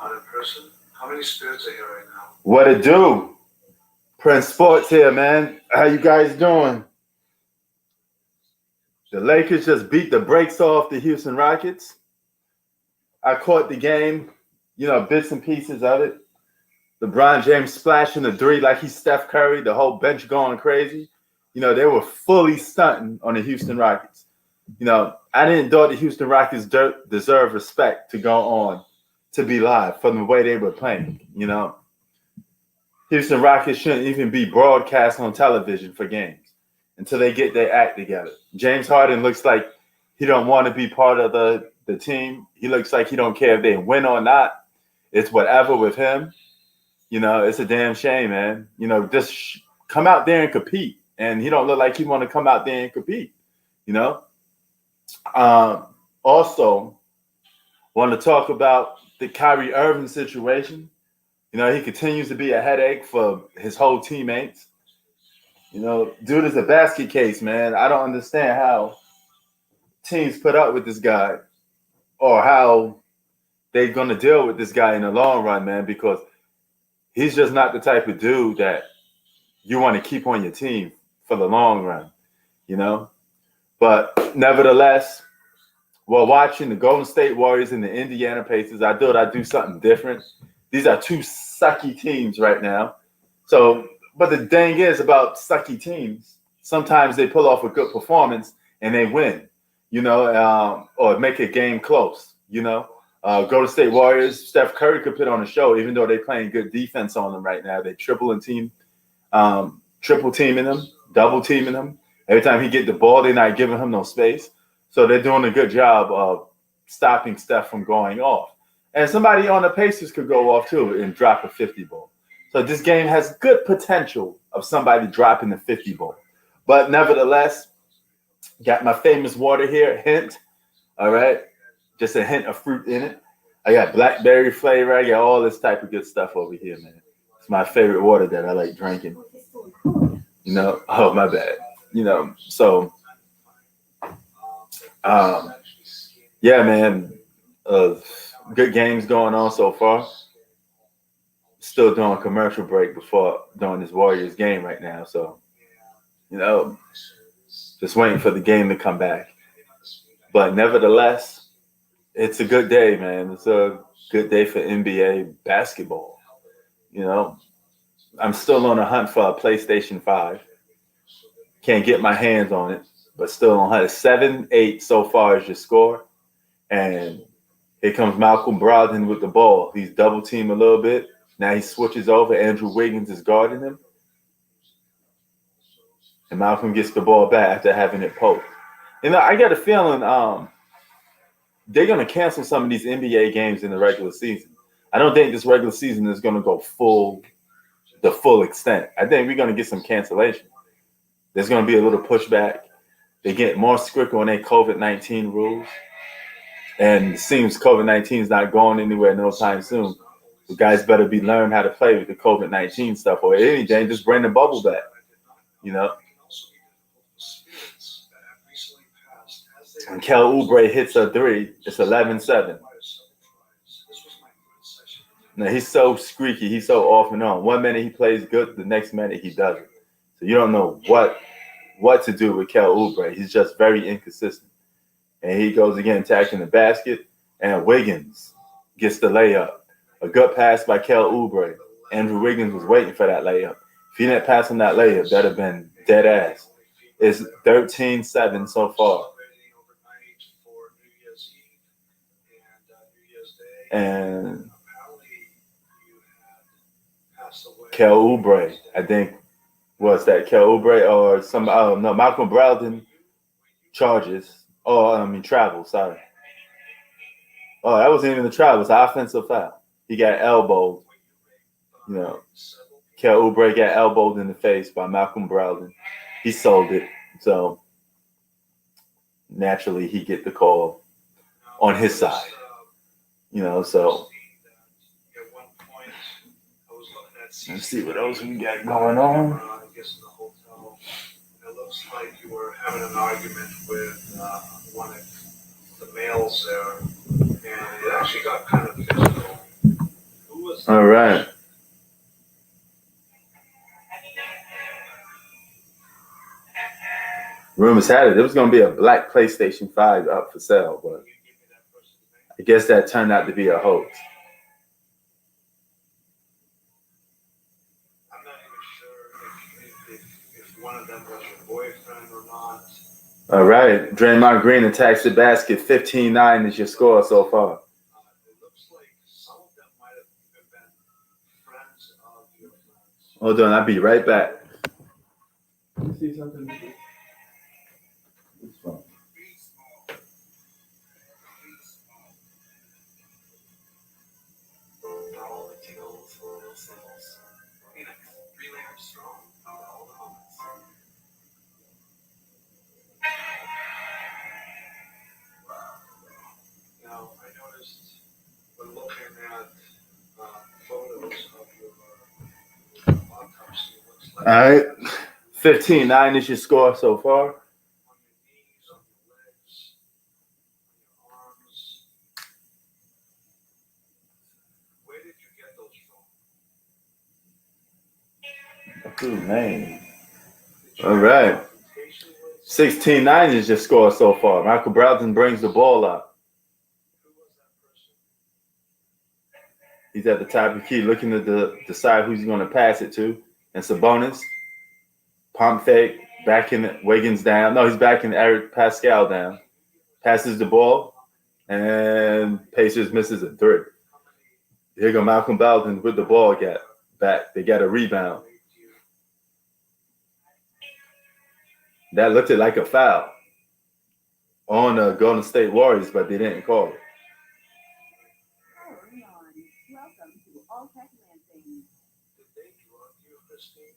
Not in person. How many spirits are here right now? What it do? Prince Sports here, man. How you guys doing? The Lakers just beat the brakes off the Houston Rockets. I caught the game, bits and pieces of it. LeBron James splashing the three like he's Steph Curry, the whole bench going crazy. They were fully stunting on the Houston Rockets. I didn't thought the Houston Rockets deserve respect to go on to be live from the way they were playing. Houston Rockets shouldn't even be broadcast on television for games until they get their act together. James Harden looks like he don't want to be part of the team. He looks like he don't care if they win or not. It's whatever with him. It's a damn shame, man. Just come out there and compete. And he don't look like he want to come out there and compete. Also, want to talk about the Kyrie Irving situation. He continues to be a headache for his whole teammates. Dude is a basket case, man. I don't understand how teams put up with this guy or how they're going to deal with this guy in the long run, man, because he's just not the type of dude that you want to keep on your team for the long run, But nevertheless, while watching the Golden State Warriors and the Indiana Pacers, I thought I'd do something different. These are two sucky teams right now. But the thing is about sucky teams, sometimes they pull off a good performance and they win, or make a game close, Golden State Warriors, Steph Curry could put on a show, even though they're playing good defense on them right now. They triple teaming them, double teaming them. Every time he get the ball, they're not giving him no space. So they're doing a good job of stopping Steph from going off. And somebody on the Pacers could go off too and drop a 50 ball. So this game has good potential of somebody dropping the 50 ball. But nevertheless, got my famous water here, hint. All right. Just a hint of fruit in it. I got blackberry flavor. I got all this type of good stuff over here, man. It's my favorite water that I like drinking. Oh, my bad. Yeah, man. Good games going on so far. Still doing a commercial break before doing this Warriors game right now. So, just waiting for the game to come back. But nevertheless, it's a good day, man. It's a good day for NBA basketball. I'm still on a hunt for a PlayStation 5. Can't get my hands on it, but still on hunt. 7-8 so far is your score. And here comes Malcolm Brogdon with the ball. He's double teamed a little bit. Now he switches over. Andrew Wiggins is guarding him. And Malcolm gets the ball back after having it poked. I got a feeling they're going to cancel some of these NBA games in the regular season. I don't think this regular season is going to go the full extent. I think we're going to get some cancellation. There's going to be a little pushback. They get more strict on their COVID-19 rules. And it seems COVID-19 is not going anywhere no time soon. The guys better be learning how to play with the COVID-19 stuff, or anything, just bring the bubble back, And Kel Oubre hits a three. It's 11-7. Now, he's so squeaky. He's so off and on. 1 minute he plays good. The next minute he doesn't. So you don't know what to do with Kel Oubre. He's just very inconsistent. And he goes again attacking the basket. And Wiggins gets the layup. A good pass by Kel Oubre. Andrew Wiggins was waiting for that layup. If he didn't pass him that layup, that'd have been dead ass. It's 13-7 so far. And Kel Oubre, I think, was that Kel Oubre or some? Oh no, Malcolm Brogdon charges. Travel. Sorry. Oh, that wasn't even the travel. It was an offensive foul. He got elbowed. Kel Oubre got elbowed in the face by Malcolm Brogdon. He sold it, so naturally he get the call on his side. So let's see what else we got going on. It looks like you were having an argument with one of the males there, and it actually got kind of physical. All right. Rumors had it was going to be a black PlayStation 5 up for sale, but I guess that turned out to be a hoax. I'm not even sure if one of them was your boyfriend or not. All right. Draymond Green attacks the basket. 15-9 is your score so far. It looks like some of them might have even been friends of your friends. Hold on, I'll be right back. See something? Now, I noticed when looking at photos of your autopsy, it looks like All right. 15-9 is your score so far. on your knees, on your legs, on your arms. Where did you get those from? Ooh, man. Did you All have right. confrontation with 16-9 is your score so far. Michael Brogdon brings the ball up. who was that person? He's at the top of the key looking to decide who's going to pass it to. And Sabonis, pump fake, backing Wiggins down. No, he's backing Eric Pascal down. Passes the ball, and Pacers misses a three. Here go Malcolm Brogdon with the ball back. They got a rebound. That looked like a foul on the Golden State Warriors, but they didn't call it. Welcome to All Tech Lansing. Did they drug you, Christine?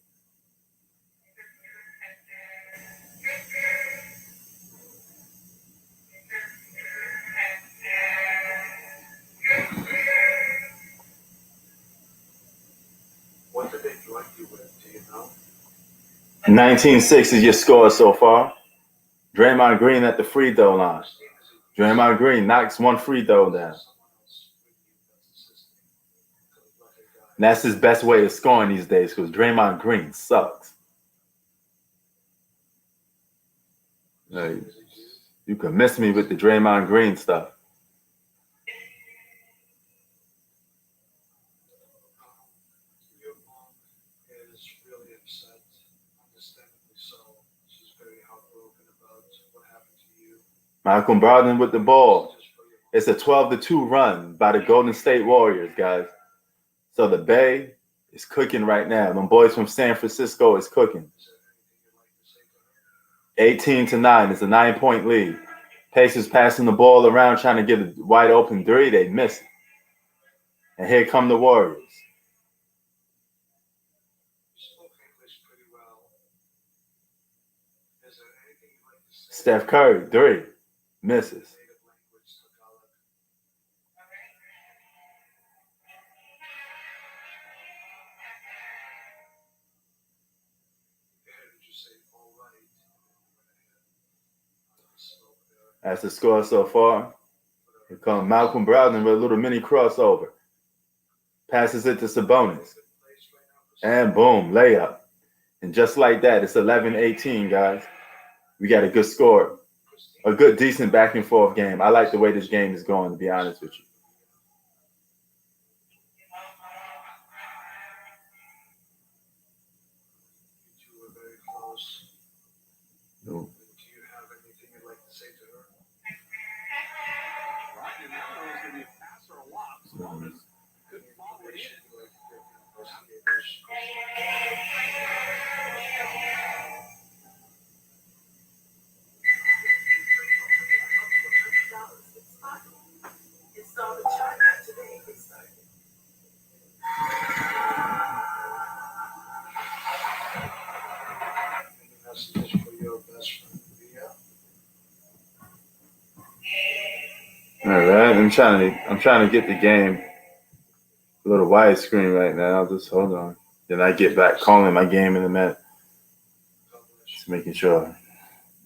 What did they drug you with? Do you know? 19-6 is your score so far. Draymond Green at the free throw line. Draymond Green knocks one free throw down. And that's his best way of scoring these days because Draymond Green sucks. Like, you can miss me with the Draymond Green stuff. Your mom is really upset, understandably so. She's very heartbroken about what happened to you. Malcolm Brogdon with the ball. Just for your mom. It's a 12-2 run by the Golden State Warriors, guys. So the Bay is cooking right now. Them boys from San Francisco is cooking. Is there anything you'd like to say to her? 18-9. It's a 9-point lead. Pacers passing the ball around trying to get a wide open three. They miss it. And here come the Warriors. You spoke English pretty well. Is there anything you'd like to say? Steph Curry, three. Misses. Native language, Tagalog. Did you say all right? That's the score so far. Here comes Malcolm Brogdon with a little mini crossover. Passes it to Sabonis. And boom, layup. And just like that, it's 11-18, guys. We got a good score. A good, decent back and forth game. I like the way this game is going, to be honest with you. You two were very close. No. Do you have anything you'd like to say to her? I didn't know it was going to be a pass or a lob. Sabonis couldn't follow it in. Install the charger today. Any messages for your best friend, Via? All right, I'm trying to get the game a little widescreen right now. Just hold on. Then I get back calling my game in a minute. God bless Just making sure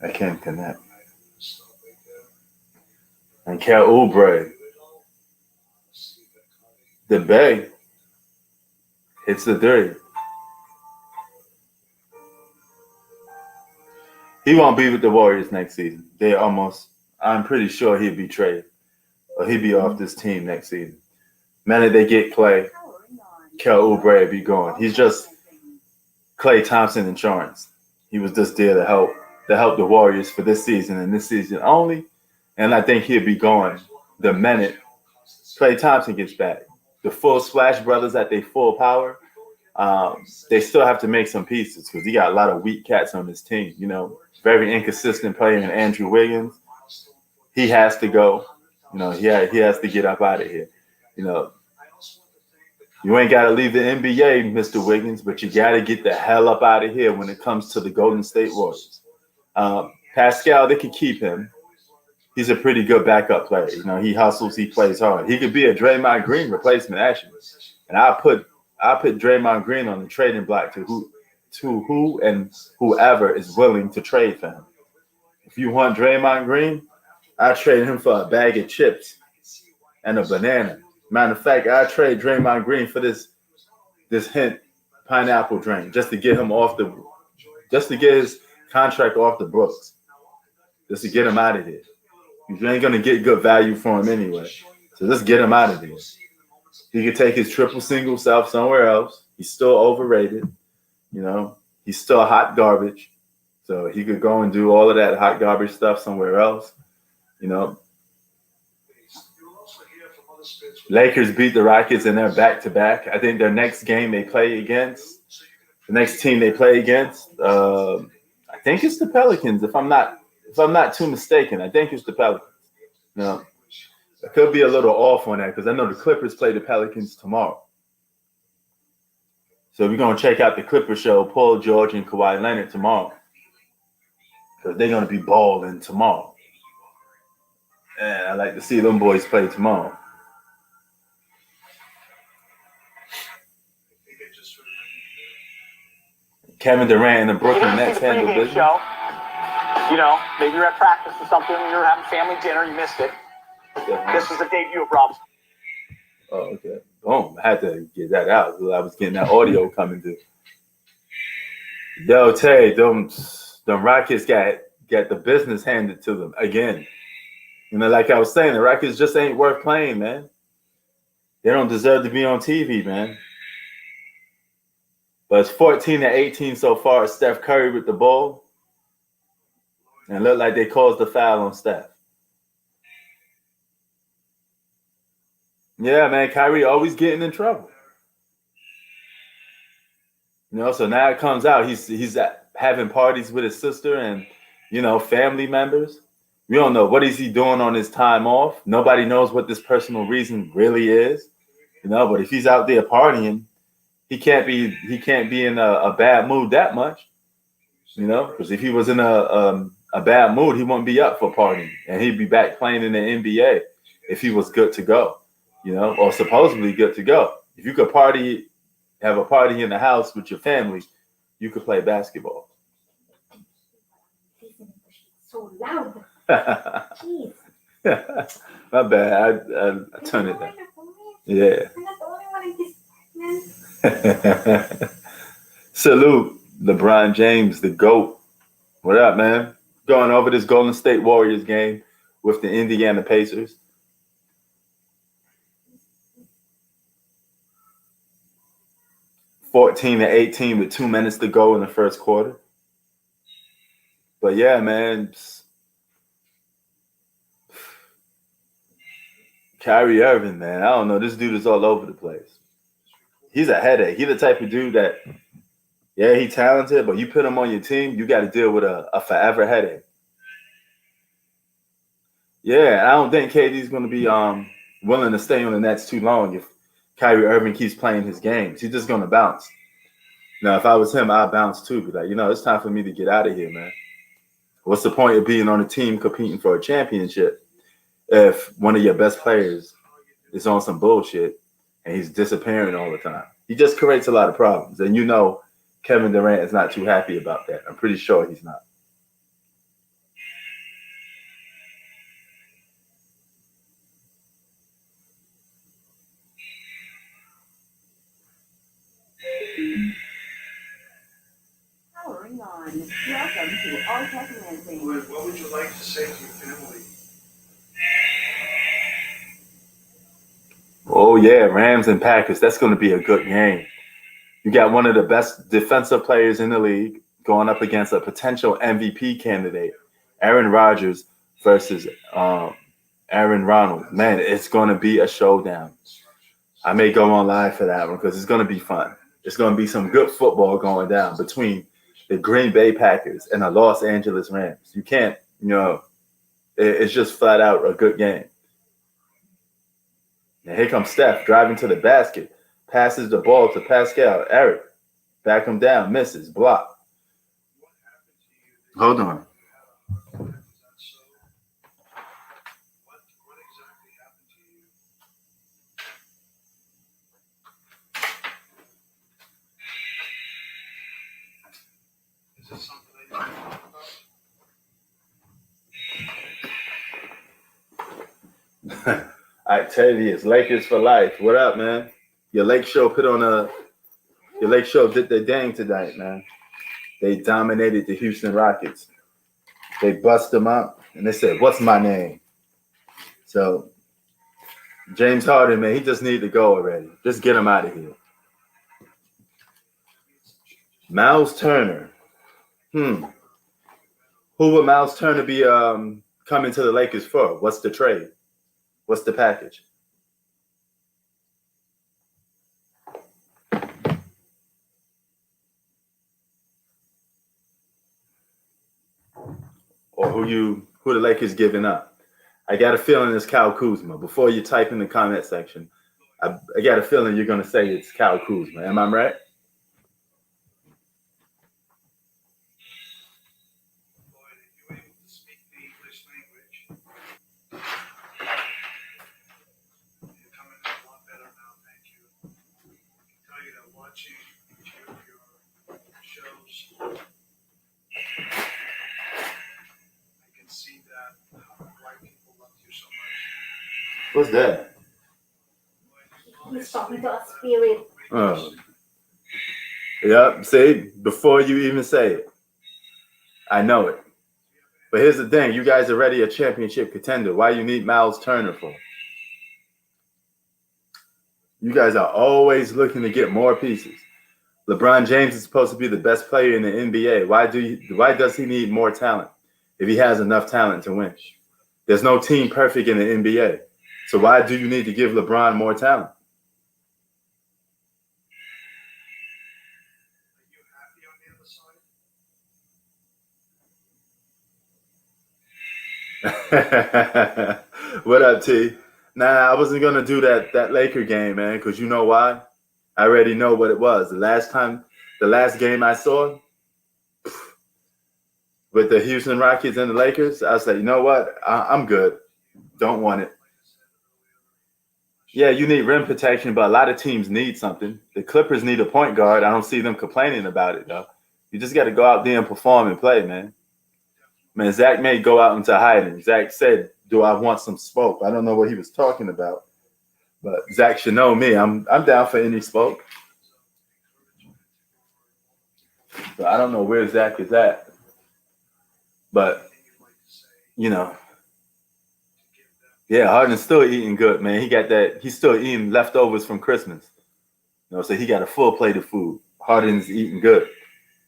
I can connect. you. All right, I'm gonna stop right there. And Kel Oubre, See that, Connie? the Bay, It's the three. He won't be with the Warriors next season. I'm pretty sure he'll be traded. Or he'll be off this team next season. Minute they get Clay, Kel Oubre be gone. He's just Klay Thompson insurance. He was just there to help the Warriors for this season and this season only. And I think he'll be gone the minute Klay Thompson gets back. The full Splash Brothers at their full power. They still have to make some pieces because he got a lot of weak cats on his team. You know, very inconsistent player in Andrew Wiggins. He has to go. You know, he has to get up out of here. You know, you ain't got to leave the NBA, Mr. Wiggins, but you got to get the hell up out of here when it comes to the Golden State Warriors. Pascal, they could keep him. He's a pretty good backup player. You know, he hustles, he plays hard. He could be a Draymond Green replacement, actually. And I put Draymond Green on the trading block to who and whoever is willing to trade for him. If you want Draymond Green, I trade him for a bag of chips and a banana. Matter of fact, I trade Draymond Green for this hint pineapple drink just to get his contract off the books, just to get him out of here. You ain't gonna get good value for him anyway, so just get him out of there. He could take his triple single self somewhere else. He's still overrated, you know. He's still hot garbage, so he could go and do all of that hot garbage stuff somewhere else, you know. Lakers beat the Rockets and they're back-to-back. I think their next game they play against, the next team they play against, I think it's the Pelicans. If I'm not too mistaken, I think it's the Pelicans. You know, I could be a little off on that because I know the Clippers play the Pelicans tomorrow. So we're gonna check out the Clippers show, Paul George and Kawhi Leonard tomorrow because they're gonna be balling tomorrow. And I like to see them boys play tomorrow. Kevin Durant and the Brooklyn Nets handle business. Show. You know, maybe you're at practice or something, you're having family dinner, you missed it. This is the debut of Rob's. Oh, okay. Boom. I had to get that out. I was getting that audio coming through. Yo, Tay, them Rockets got the business handed to them again. You know, like I was saying, the Rockets just ain't worth playing, man. They don't deserve to be on TV, man. But it's 14-18 so far. Steph Curry with the ball. And look like they caused the foul on Steph. Yeah, man, Kyrie always getting in trouble. You know, so now it comes out he's having parties with his sister and, you know, family members. We don't know what is he doing on his time off. Nobody knows what this personal reason really is. You know, but if he's out there partying, he can't be in a bad mood that much. You know, because if he was in a bad mood, he wouldn't be up for partying, and he'd be back playing in the NBA if he was good to go, you know, or supposedly good to go. If you could have a party in the house with your family, you could play basketball. So loud. Jeez. My bad. I turned it down. Yeah. I'm not the only one in this, man. Salute LeBron James, the GOAT. What up, man? Going over this Golden State Warriors game with the Indiana Pacers. (14-18) with 2 minutes to go in the first quarter. But yeah, man. Kyrie Irving, man. I don't know. This dude is all over the place. He's a headache. He's the type of dude that, yeah, he's talented, but you put him on your team, you got to deal with a forever headache. Yeah, I don't think KD's going to be willing to stay on the Nets too long if Kyrie Irving keeps playing his games. He's just going to bounce. Now, if I was him, I'd bounce too. Be like, you know, it's time for me to get out of here, man. What's the point of being on a team competing for a championship if one of your best players is on some bullshit and he's disappearing all the time? He just creates a lot of problems. And you know Kevin Durant is not too happy about that. I'm pretty sure he's not. to All Tech Lansing. Lloyd, what would you like to say to your family? Oh yeah, Rams and Packers. That's going to be a good game. You got one of the best defensive players in the league going up against a potential MVP candidate, Aaron Rodgers versus Aaron Ronald. Man, it's going to be a showdown. I may go on live for that one because it's going to be fun. It's going to be some good football going down between the Green Bay Packers and the Los Angeles Rams. You can't, it's just flat out a good game. And here comes Steph driving to the basket, passes the ball to Pascal. Eric, back him down, misses, block. Hold on. What exactly happened to you? Is it something that you can talk about? I tell you, it's Lakers for life. What up, man? Your Lake Show did their dang tonight, man. They dominated the Houston Rockets. They bust them up, and they said, "What's my name?" So James Harden, man, he just need to go already. Just get him out of here. Miles Turner. Who would Miles Turner be coming to the Lakers for? What's the trade? What's the package? Or who the Lakers giving up? I got a feeling it's Kyle Kuzma. Before you type in the comment section, I got a feeling you're going to say it's Kyle Kuzma. Am I right? Lloyd, are you able to speak the English language? You're coming in a lot better now, thank you. I can tell you that watching each of your shows, I can see that why people love you so much. What's that? He's talking to a spirit. Oh. Yep. See, before you even say it, I know it. But here's the thing. You guys are already a championship contender. Why you need Miles Turner for? You guys are always looking to get more pieces. LeBron James is supposed to be the best player in the NBA. Why does he need more talent if he has enough talent to win? There's no team perfect in the NBA. So why do you need to give LeBron more talent? Are you happy on the other side? What up, T? Nah, I wasn't gonna do that Laker game, man, because you know why? I already know what it was. The last game I saw with the Houston Rockets and the Lakers, I was like, you know what? I'm good. Don't want it. Yeah, you need rim protection, but a lot of teams need something. The Clippers need a point guard. I don't see them complaining about it, though. You just got to go out there and perform and play, man. Man, Zach may go out into hiding. Zach said, do I want some smoke? I don't know what he was talking about. But Zach should know me. I'm down for any smoke. So I don't know where Zach is at. But, yeah, Harden's still eating good, man. He's still eating leftovers from Christmas. So he got a full plate of food. Harden's eating good.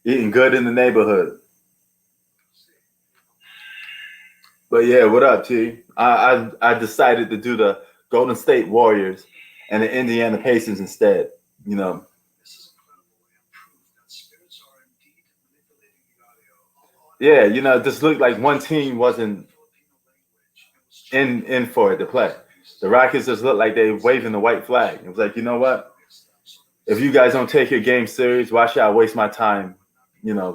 Eating good in the neighborhood. But yeah, what up, T? I decided to do the Golden State Warriors and the Indiana Pacers instead. This is incredible and proof that spirits are indeed manipulating the audio. Yeah, it just looked like one team wasn't in for it to play. The Rockets just looked like they waving the white flag. It was like, you know what? If you guys don't take your game serious, why should I waste my time,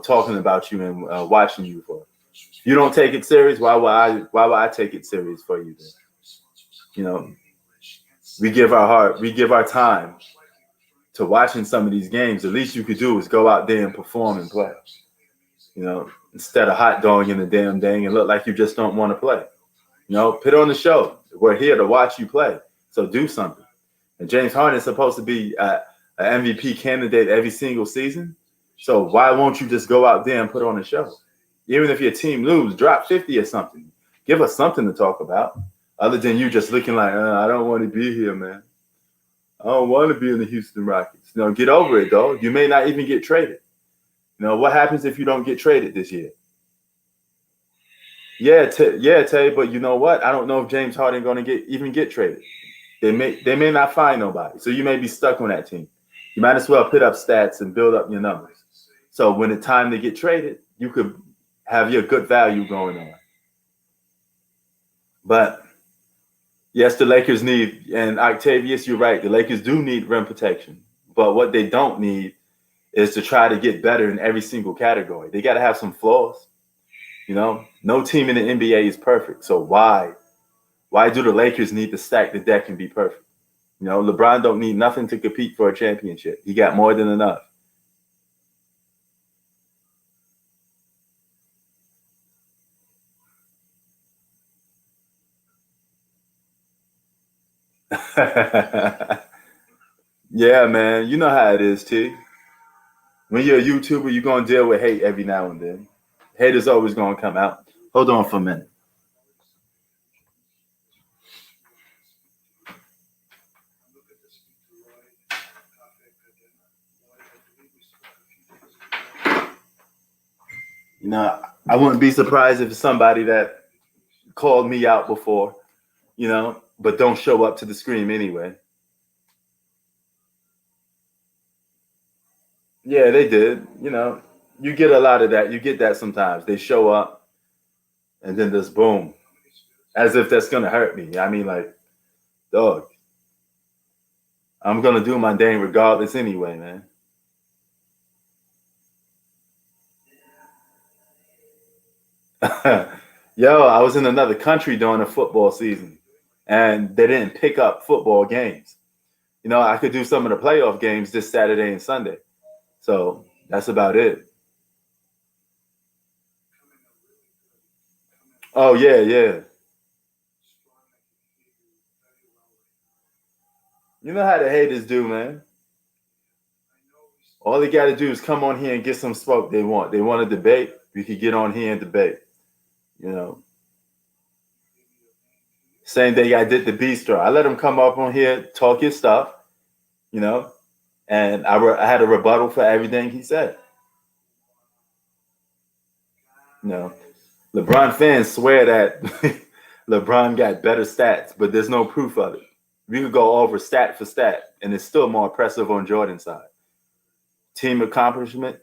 talking about you and watching you for? If you don't take it serious, why would I take it serious for you then? We give our time to watching some of these games. The least you could do is go out there and perform and play. Instead of hot dogging the damn thing and look like you just don't want to play. Put on the show. We're here to watch you play. So do something. And James Harden is supposed to be an MVP candidate every single season. So why won't you just go out there and put on a show? Even if your team lose, drop 50 or something. Give us something to talk about. Other than you just looking like, I don't want to be here, man. I don't want to be in the Houston Rockets. Get over it, though. You may not even get traded. What happens if you don't get traded this year? Yeah, Tay, but you know what? I don't know if James Harden going to even get traded. They may not find nobody. So you may be stuck on that team. You might as well put up stats and build up your numbers. So when it's time to get traded, you could have your good value going on. But yes, the Lakers need, and Octavius, you're right. The Lakers do need rim protection. But what they don't need is to try to get better in every single category. They got to have some flaws. No team in the NBA is perfect. So why do the Lakers need to stack the deck and be perfect? LeBron don't need nothing to compete for a championship. He got more than enough. Yeah, man. You know how it is, T. When you're a YouTuber, you're going to deal with hate every now and then. Hate is always going to come out. Hold on for a minute. I wouldn't be surprised if it's somebody that called me out before, but don't show up to the scream anyway. Yeah, they did. You get a lot of that. You get that sometimes. They show up and then just boom, as if that's going to hurt me. I mean, like, dog, I'm going to do my thing regardless anyway, man. Yo, I was in another country during the football season, and they didn't pick up football games. I could do some of the playoff games this Saturday and Sunday. So that's about it. Oh, yeah. You know how the haters do, man. All they got to do is come on here and get some smoke they want. They want to debate. We could get on here and debate. Same day I did the Bistro. I let him come up on here, talk his stuff, and I had a rebuttal for everything he said. LeBron fans swear that LeBron got better stats, but there's no proof of it. We could go over stat for stat, and it's still more impressive on Jordan's side. Team accomplishment,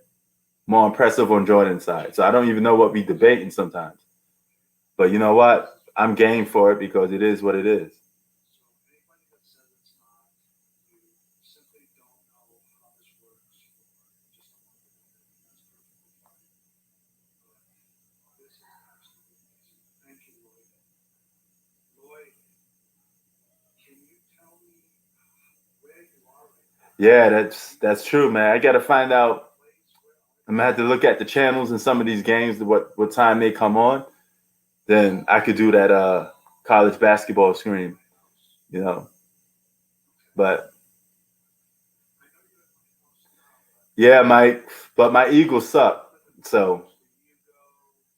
more impressive on Jordan's side. So I don't even know what we debating sometimes. But you know what? I'm game for it because it is what it is. Yeah, that's true, man. I got to find out. I'm gonna have to look at the channels in some of these games, what time they come on. Then I could do that college basketball screen, But yeah, but my Eagles suck. So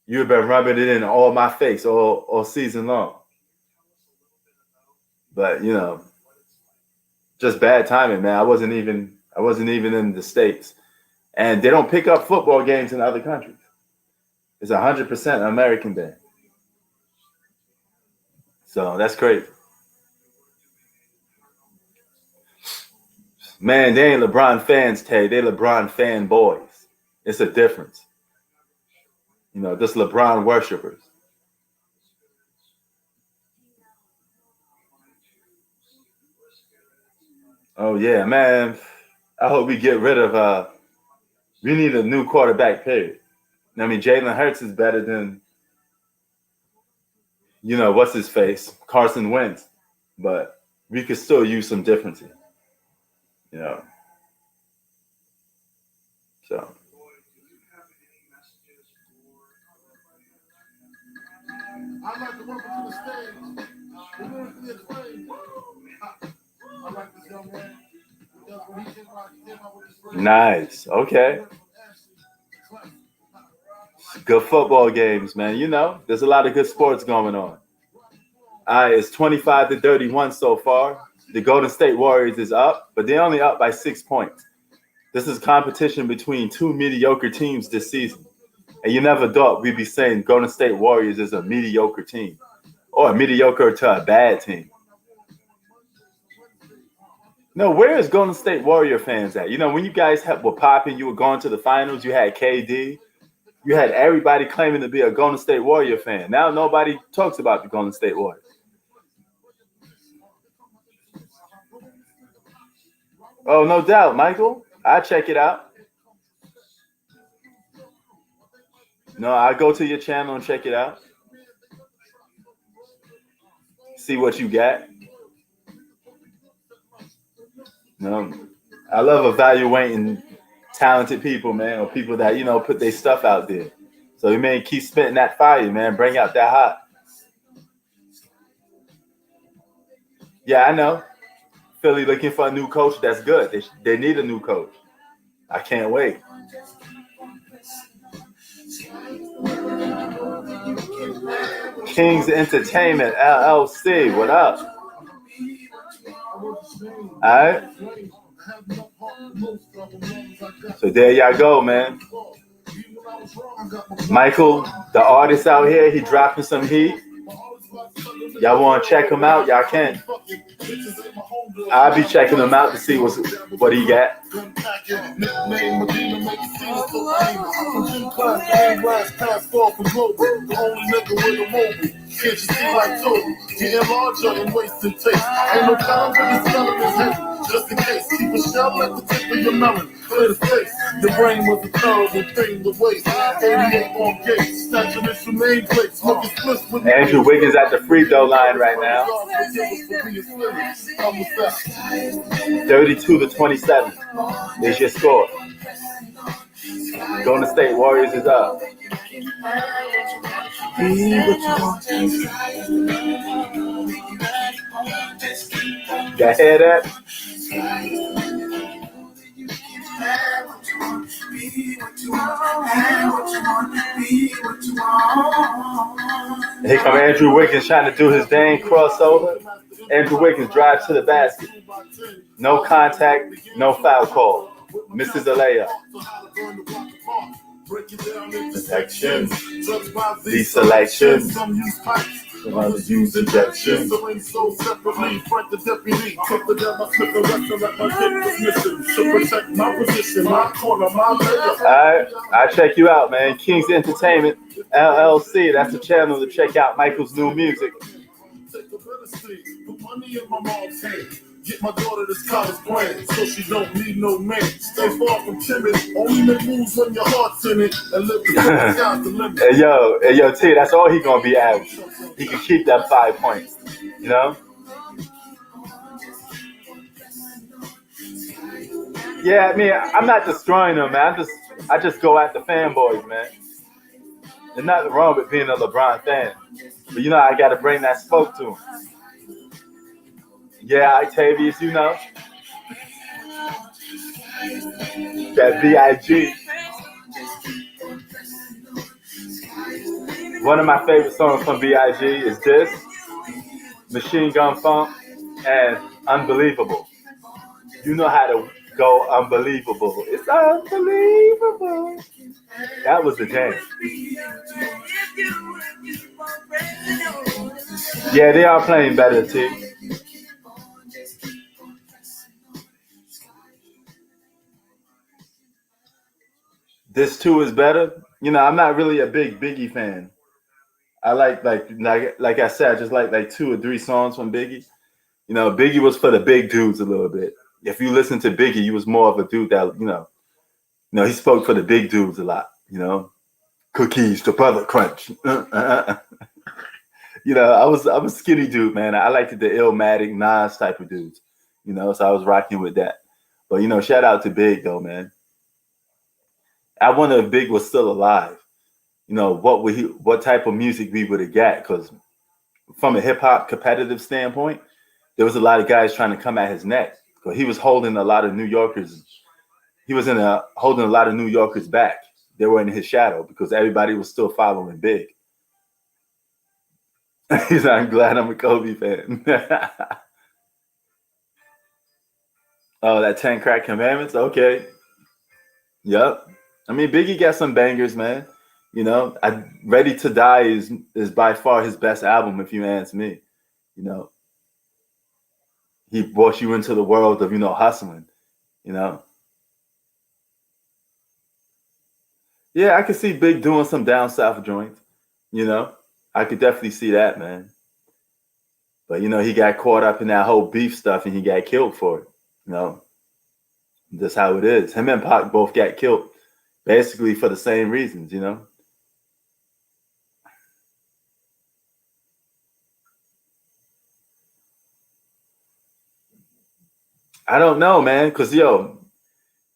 you've been rubbing it in all my face all season long. But just bad timing, man. I wasn't even in the States. And they don't pick up football games in other countries. It's 100% American Day. So that's crazy. Man, they ain't LeBron fans, Tay. They LeBron fan boys. It's a difference. Just LeBron worshipers. Oh, yeah, man. I hope we get rid of we need a new quarterback, period. I mean, Jalen Hurts is better than, what's his face? Carson Wentz. But we could still use some differences. So. I'd like to welcome to the stage the lyrically acclaimed. I like this young man. Nice. Okay. Good football games, man. You know, there's a lot of good sports going on. It's 25-31 so far. The Golden State Warriors is up, but they're only up by 6 points. This is competition between two mediocre teams this season. And you never thought we'd be saying Golden State Warriors is a mediocre team or a mediocre to a bad team. No, where is Golden State Warrior fans at? You know, when you guys were popping, you were going to the finals, you had KD, you had everybody claiming to be a Golden State Warrior fan. Now nobody talks about the Golden State Warriors. Oh, no doubt, Michael. I'll check it out. No, I go to your channel and check it out. See what you got. No, I love evaluating talented people, man, or people that, you know, put their stuff out there. So you may keep spitting that fire, man. Bring out that hot. Yeah, I know. Philly looking for a new coach. That's good. They need a new coach. I can't wait. Kings Entertainment, LLC. What up? All right. So there y'all go, man. Michael, the artist out here, he dropping some heat. Y'all want to check him out? Y'all can. I'll be checking him out to see what he got. Can't you see like Toby? Getting larger and wasting taste. Ain't no time for this melon is heavy. Just in case, keep a shell at the tip of your melon. Clear the space. Your brain was a terrible thing to waste. 88 on gates. Snatch initial nameplates. Smoking splits with Andrew Wiggins at the free throw line right now. 32-27 is your score. Golden State Warriors is up. Y'all hear that? Here come Andrew Wiggins trying to do his dang crossover. Andrew Wiggins drives to the basket. No contact, no foul call. Misses a layup. Protection. Deselection. Some others use injection. Alright, I'll check you out, man. Kings Entertainment, LLC. That's the channel to check out Michael's new music. Get my daughter this college plan, so she don't need no man. Stay far from timid, only make moves when your heart's in it, and live the sky's the limit. Hey yo, T, that's all he gonna be average. He can keep that 5 points, you know? Yeah, I mean, I'm not destroying them, man. I just go at the fanboys, man. There's nothing wrong with being a LeBron fan, but you know, I gotta bring that smoke to him. Yeah, Octavius, you know. That B.I.G. One of my favorite songs from B.I.G. is this, Machine Gun Funk, and Unbelievable. You know how to go unbelievable. It's unbelievable. That was the jam. Yeah, they are playing better, too. This too is better. You know, I'm not really a big Biggie fan. I like I said, I just like 2 or 3 songs from Biggie. You know, Biggie was for the big dudes a little bit. If you listen to Biggie, he was more of a dude that, you know, he spoke for the big dudes a lot, you know. Cookies to brother crunch. You know, I was a skinny dude, man. I liked the Illmatic, Nas type of dudes, you know, so I was rocking with that. But, you know, shout out to Big, though, man. I wonder if Big was still alive. You know, what type of music we would have got, because from a hip-hop competitive standpoint, there was a lot of guys trying to come at his neck. Because he was holding a lot of New Yorkers. He was holding a lot of New Yorkers back. they were in his shadow because everybody was still following Big. He's like, I'm glad I'm a Kobe fan. Oh, that 10 Crack Commandments? Okay. Yep. I mean, Biggie got some bangers, man. You know, Ready to Die is by far his best album, if you ask me. You know, he brought you into the world of, hustling, you know. Yeah, I could see Big doing some down south joints, you know. I could definitely see that, man. But, he got caught up in that whole beef stuff and he got killed for it, you know. That's how it is. Him and Pac both got killed basically for the same reasons, you know. I don't know, man, because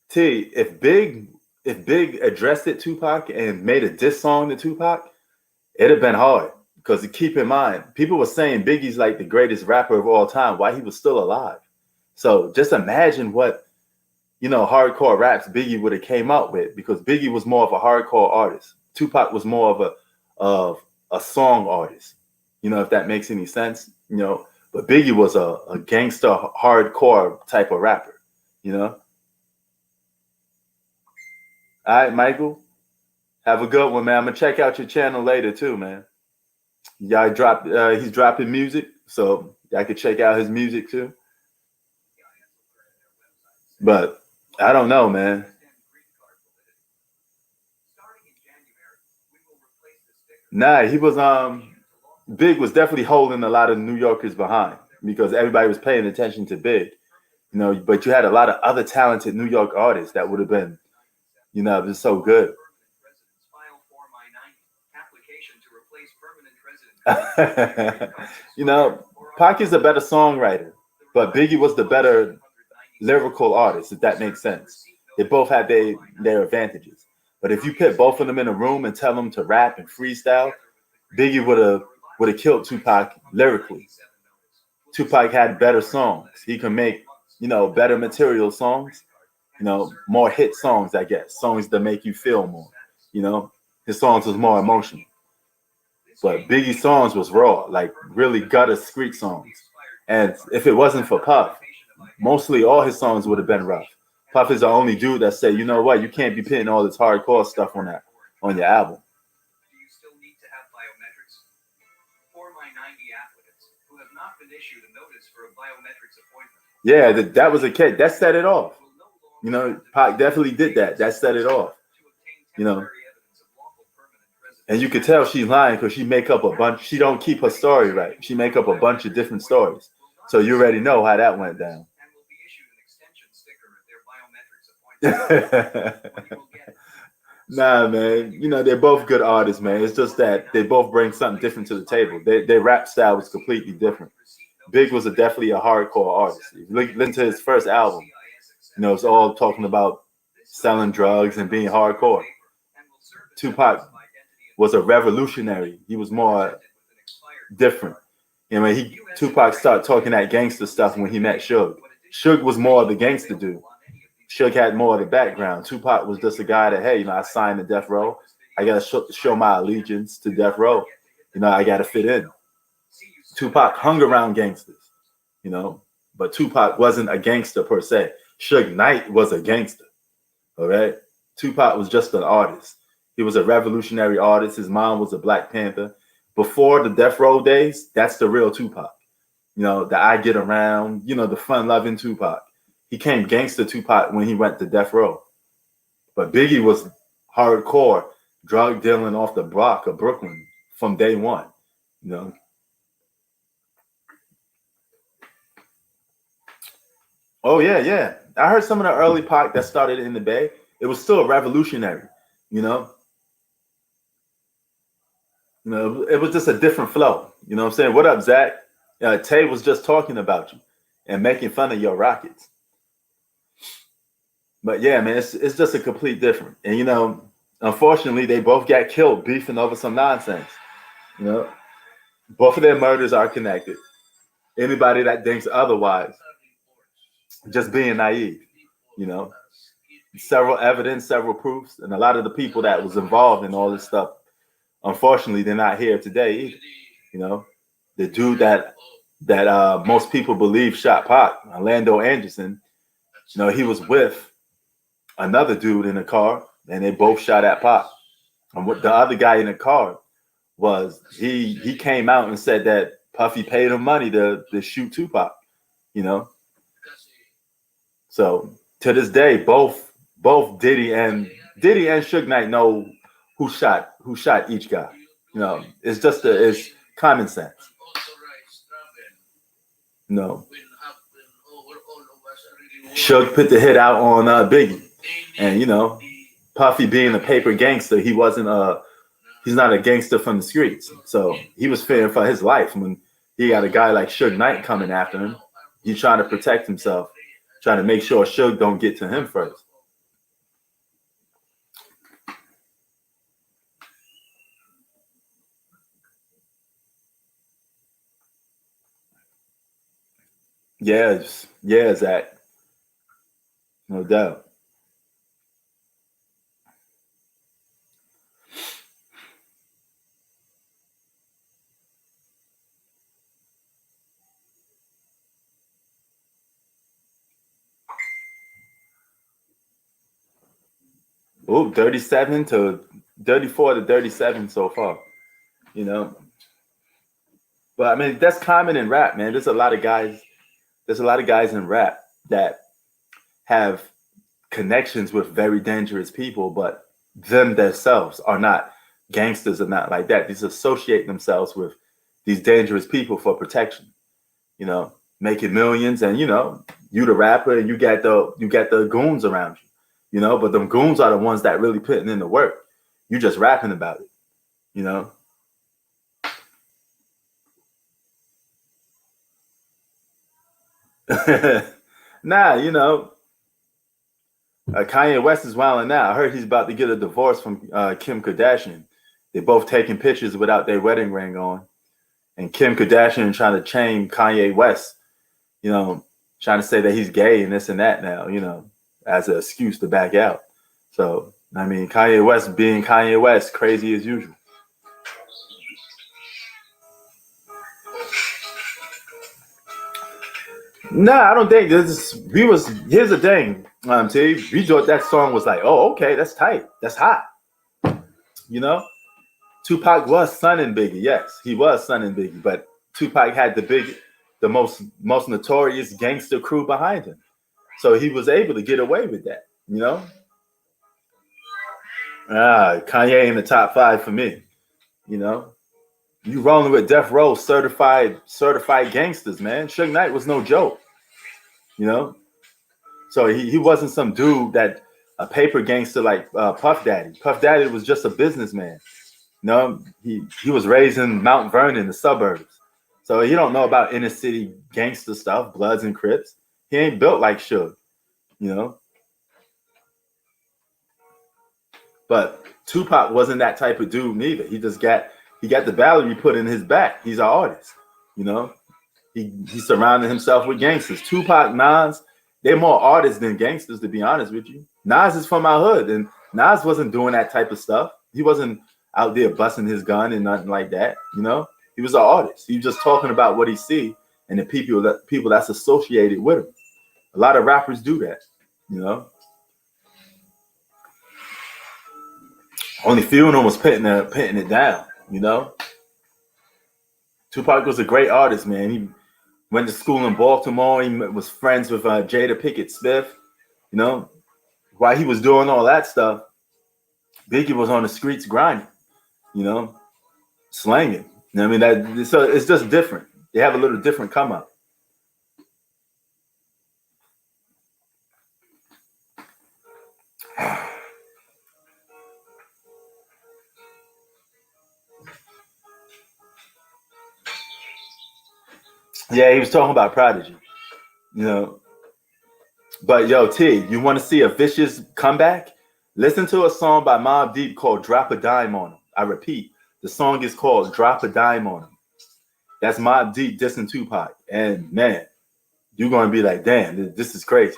T, if Big addressed it Tupac and made a diss song to Tupac, it'd have been hard. Because keep in mind, people were saying Biggie's like the greatest rapper of all time while he was still alive. So just imagine what, hardcore raps Biggie would have came up with, because Biggie was more of a hardcore artist. Tupac was more of a song artist. If that makes any sense, But Biggie was a gangster, hardcore type of rapper, All right, Michael, have a good one, man. I'm gonna check out your channel later too, man. Y'all he's dropping music, so y'all can check out his music too. But I don't know, man. Nah, he was Big was definitely holding a lot of New Yorkers behind because everybody was paying attention to Big, but you had a lot of other talented New York artists that would have been, just so good. Pac is a better songwriter, but Biggie was the better lyrical artist, if that makes sense. They both had their advantages. But if you put both of them in a room and tell them to rap and freestyle, Biggie would have killed Tupac lyrically. Tupac had better songs. He can make, better material songs, more hit songs, I guess. Songs that make you feel more, His songs was more emotional. But Biggie's songs was raw, like really gutter screech songs. And if it wasn't for Puff, mostly all his songs would have been rough. Puff is the only dude that said, you know what, you can't be putting all this hardcore stuff on your album. Do you still need to have biometrics? For my 90 applicants who have not been issued a notice for a biometrics appointment. Yeah, that was a kid. That set it off. Pac definitely did that. That set it off. And you could tell she's lying because she make up a bunch. She don't keep her story right. She make up a bunch of different stories. So you already know how that went down. Nah, man. They're both good artists, man. It's just that they both bring something different to the table. Their rap style was completely different. Big was definitely a hardcore artist. If you listen to his first album, it's all talking about selling drugs and being hardcore. Tupac was a revolutionary. He was more different. Tupac started talking that gangster stuff when he met Suge. Suge was more of the gangster dude. Suge had more of the background. Tupac was just a guy that, hey, I signed to Death Row. I got to show my allegiance to Death Row. I got to fit in. Tupac hung around gangsters, but Tupac wasn't a gangster per se. Suge Knight was a gangster, all right? Tupac was just an artist. He was a revolutionary artist. His mom was a Black Panther. Before the Death Row days, that's the real Tupac. The I get around, the fun-loving Tupac. He came gangster Tupac when he went to Death Row. But Biggie was hardcore, drug dealing off the block of Brooklyn from day one, Oh, yeah. I heard some of the early Pac that started in the Bay. It was still revolutionary, It was just a different flow. You know what I'm saying? What up, Zach? Tay was just talking about you and making fun of your Rockets. But yeah, man, it's just a complete different. And, unfortunately, they both got killed beefing over some nonsense. Both of their murders are connected. Anybody that thinks otherwise, just being naive, several evidence, several proofs, and a lot of the people that was involved in all this stuff, unfortunately, they're not here today either. You know, the dude that most people believe shot Pac, Orlando Anderson, you know, he was with another dude in a car, and they both shot at Pac. And what the other guy in the car was, he came out and said that Puffy paid him money to shoot Tupac. You know, so to this day, both Diddy and Suge Knight know who shot each guy. You know, it's just it's common sense. No, Suge put the hit out on Biggie, and you know, Puffy being a paper gangster, he's not a gangster from the streets, so he was fearing for his life when he got a guy like Suge Knight coming after him. He's trying to protect himself, trying to make sure Suge don't get to him first. Yeah, Zach. No doubt. Oh, 37 to 34 to 37 so far. You know. But I mean, that's common in rap, man. There's a lot of guys in rap that have connections with very dangerous people, but them themselves are not gangsters or not like that. These associate themselves with these dangerous people for protection, you know, making millions. And, you know, you the rapper and you got the goons around you, you know, but them goons are the ones that really putting in the work. You just rapping about it, you know. Nah, you know, Kanye West is wilding now. I heard he's about to get a divorce from Kim Kardashian. They both taking pictures without their wedding ring on, and Kim Kardashian trying to chain Kanye West, you know, trying to say that he's gay and this and that now, you know, as an excuse to back out. So I mean, Kanye West being Kanye West, crazy as usual. No, I don't think this. Here's the thing, T. We thought that song was like, oh, okay, that's tight, that's hot. You know, Tupac was sonning Biggie. Yes, he was sonning Biggie, but Tupac had the most notorious gangster crew behind him, so he was able to get away with that. You know, Kanye in the top 5 for me. You know, you rolling with Death Row certified gangsters, man. Suge Knight was no joke, you know. So he wasn't some dude that a paper gangster like Puff Daddy. Puff Daddy was just a businessman. You know, he was raised in Mount Vernon, the suburbs. So he don't know about inner city gangster stuff, Bloods and Crips. He ain't built like Suge, you know. But Tupac wasn't that type of dude neither. He got the Valerie put in his back. He's an artist, you know. He surrounded himself with gangsters. Tupac, Nas, they're more artists than gangsters, to be honest with you. Nas is from our hood, and Nas wasn't doing that type of stuff. He wasn't out there busting his gun and nothing like that, you know. He was an artist. He was just talking about what he see and the people that's associated with him. A lot of rappers do that, you know. Only few of them was putting it down, you know. Tupac was a great artist, man. He went to school in Baltimore. He was friends with Jada Pinkett Smith, you know. While he was doing all that stuff, Biggie was on the streets grinding, you know, slanging. You know what I mean? So it's just different. They have a little different come up. Yeah, he was talking about Prodigy, you know. But yo, T, you want to see a vicious comeback? Listen to a song by Mobb Deep called Drop a Dime on Him. I repeat, the song is called Drop a Dime on Him. That's Mobb Deep dissing Tupac. And man, you're going to be like, damn, this is crazy.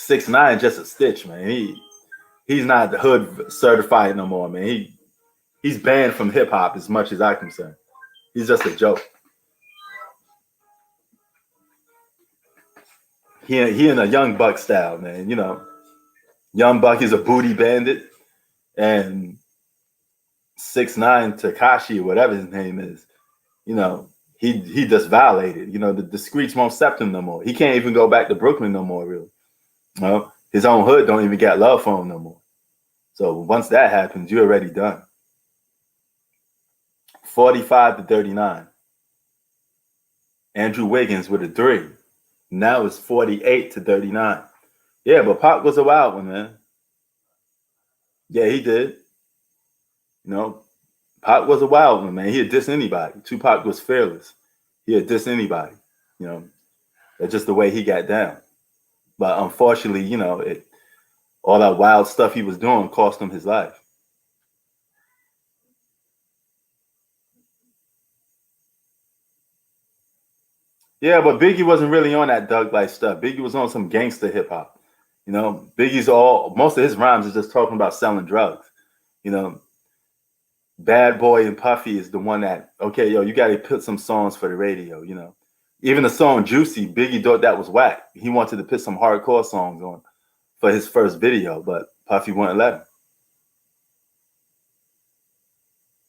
6ix9ine just a stitch, man. He's not the hood certified no more, man. He's banned from hip hop as much as I'm concerned. He's just a joke. He in a Young Buck style, man. You know, Young Buck is a booty bandit, and 6ix9ine Tekashi, whatever his name is, you know, he just violated. You know, the streets won't accept him no more. He can't even go back to Brooklyn no more, really. You know, his own hood don't even get love for him no more. So once that happens, you're already done. 45-39. Andrew Wiggins with a 3. Now it's 48-39. Yeah, but Pac was a wild one, man. Yeah, he did. You know, Pac was a wild one, man. He'd diss anybody. Tupac was fearless. He'd diss anybody. You know, that's just the way he got down. But unfortunately, you know, all that wild stuff he was doing cost him his life. Yeah, but Biggie wasn't really on that Doug Life stuff. Biggie was on some gangster hip hop. You know, most of his rhymes is just talking about selling drugs. You know, Bad Boy and Puffy is the one that, okay, yo, you got to put some songs for the radio, you know. Even the song Juicy, Biggie thought that was whack. He wanted to put some hardcore songs on for his first video, but Puffy wouldn't let him.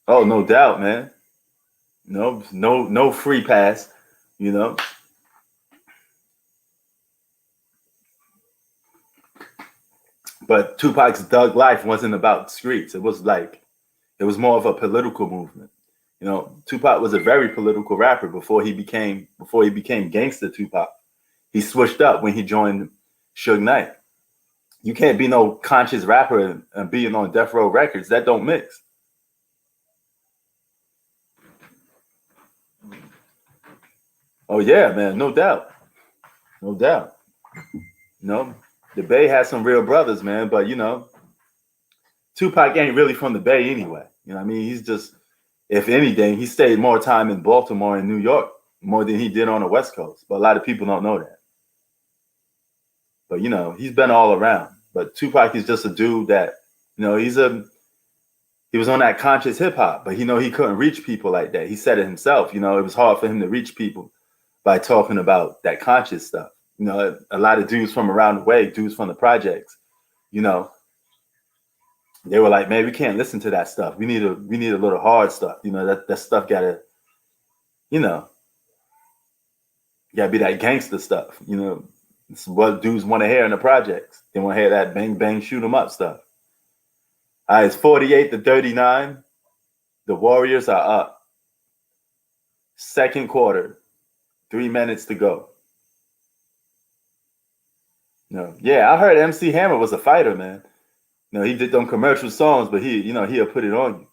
Oh, no doubt, man. No free pass, you know. But Tupac's Thug Life wasn't about streets. It was more of a political movement. You know, Tupac was a very political rapper before he became gangster Tupac. He switched up when he joined Suge Knight. You can't be no conscious rapper and being on Death Row Records. That don't mix. Oh yeah, man, no doubt. No doubt. You know, the Bay has some real brothers, man, but you know, Tupac ain't really from the Bay anyway. You know what I mean? He's just, if anything, he stayed more time in Baltimore and New York more than he did on the West Coast. But a lot of people don't know that. But, you know, he's been all around. But Tupac is just a dude that, you know, he was on that conscious hip hop, but, you know, he couldn't reach people like that. He said it himself, you know, it was hard for him to reach people by talking about that conscious stuff. You know, a lot of dudes from around the way, dudes from the projects, you know, they were like, man, we can't listen to that stuff. We need a little hard stuff. You know, that stuff gotta, you know, gotta be that gangster stuff. You know, it's what dudes want to hear in the projects. They want to hear that bang, bang, shoot 'em up stuff. All right, it's 48-39. The Warriors are up. Second quarter, 3 minutes to go. No, yeah, I heard MC Hammer was a fighter, man. You know, he did them commercial songs, but he'll put it on you.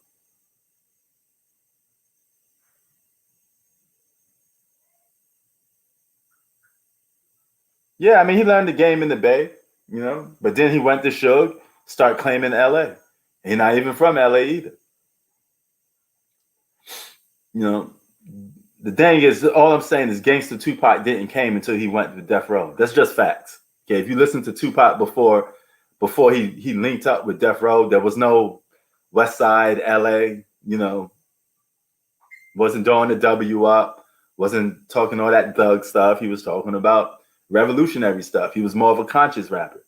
Yeah, I mean, he learned the game in the Bay, you know, but then he went to Suge, start claiming LA. He's not even from LA either. You know, the thing is, all I'm saying is Gangsta Tupac didn't came until he went to Death Row. That's just facts. Okay, if you listen to Tupac before he linked up with Death Row, there was no West Side, LA, you know, wasn't doing the W up, wasn't talking all that thug stuff. He was talking about revolutionary stuff. He was more of a conscious rapper.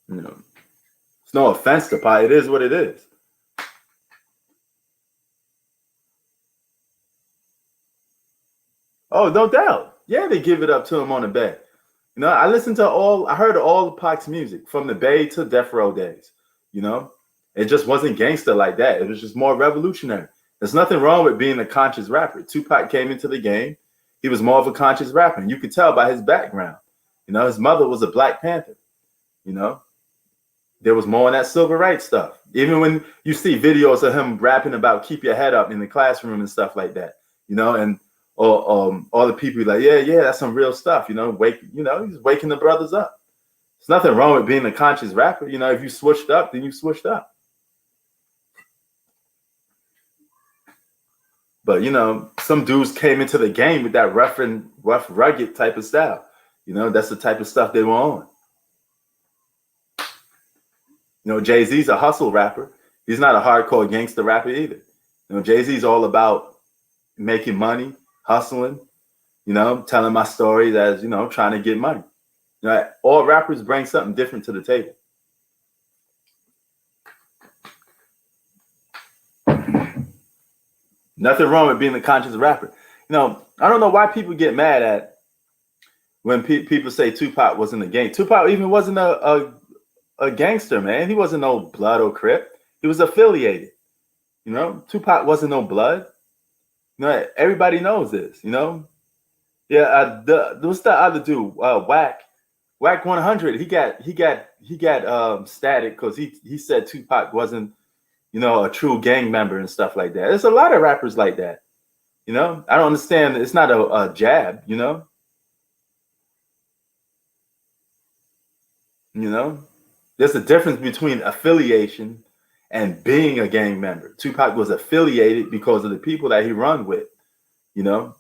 You know, it's no offense to Pac. It is what it is. Oh, no doubt. Yeah, they give it up to him on the Bay. You know, I heard all of Pac's music from the Bay to Death Row days. You know, it just wasn't gangster like that. It was just more revolutionary. There's nothing wrong with being a conscious rapper. Tupac came into the game. He was more of a conscious rapper. And you could tell by his background. You know, his mother was a Black Panther. You know, there was more on that civil rights stuff. Even when you see videos of him rapping about keep your head up in the classroom and stuff like that, you know, and all the people like, yeah, that's some real stuff, you know, he's waking the brothers up. There's nothing wrong with being a conscious rapper. You know, if you switched up, then you switched up. But you know, some dudes came into the game with that rough, rugged type of style. You know, that's the type of stuff they were on. You know, Jay-Z's a hustle rapper. He's not a hardcore gangster rapper either. You know, Jay-Z's all about making money, hustling, you know, telling my stories as, you know, trying to get money. You know, all rappers bring something different to the table. Nothing wrong with being a conscious rapper. You know, I don't know why people get mad at when people say Tupac wasn't a gang. Tupac even wasn't a gangster, man. He wasn't no Blood or Crip. He was affiliated. You know, Tupac wasn't no Blood. You know, everybody knows this. You know, yeah. What's the other dude? Whack 100. He got static because he said Tupac wasn't, you know, a true gang member and stuff like that. There's a lot of rappers like that. You know, I don't understand. It's not a jab. You know, there's a difference between affiliation and being a gang member. Tupac was affiliated because of the people that he run with. You know,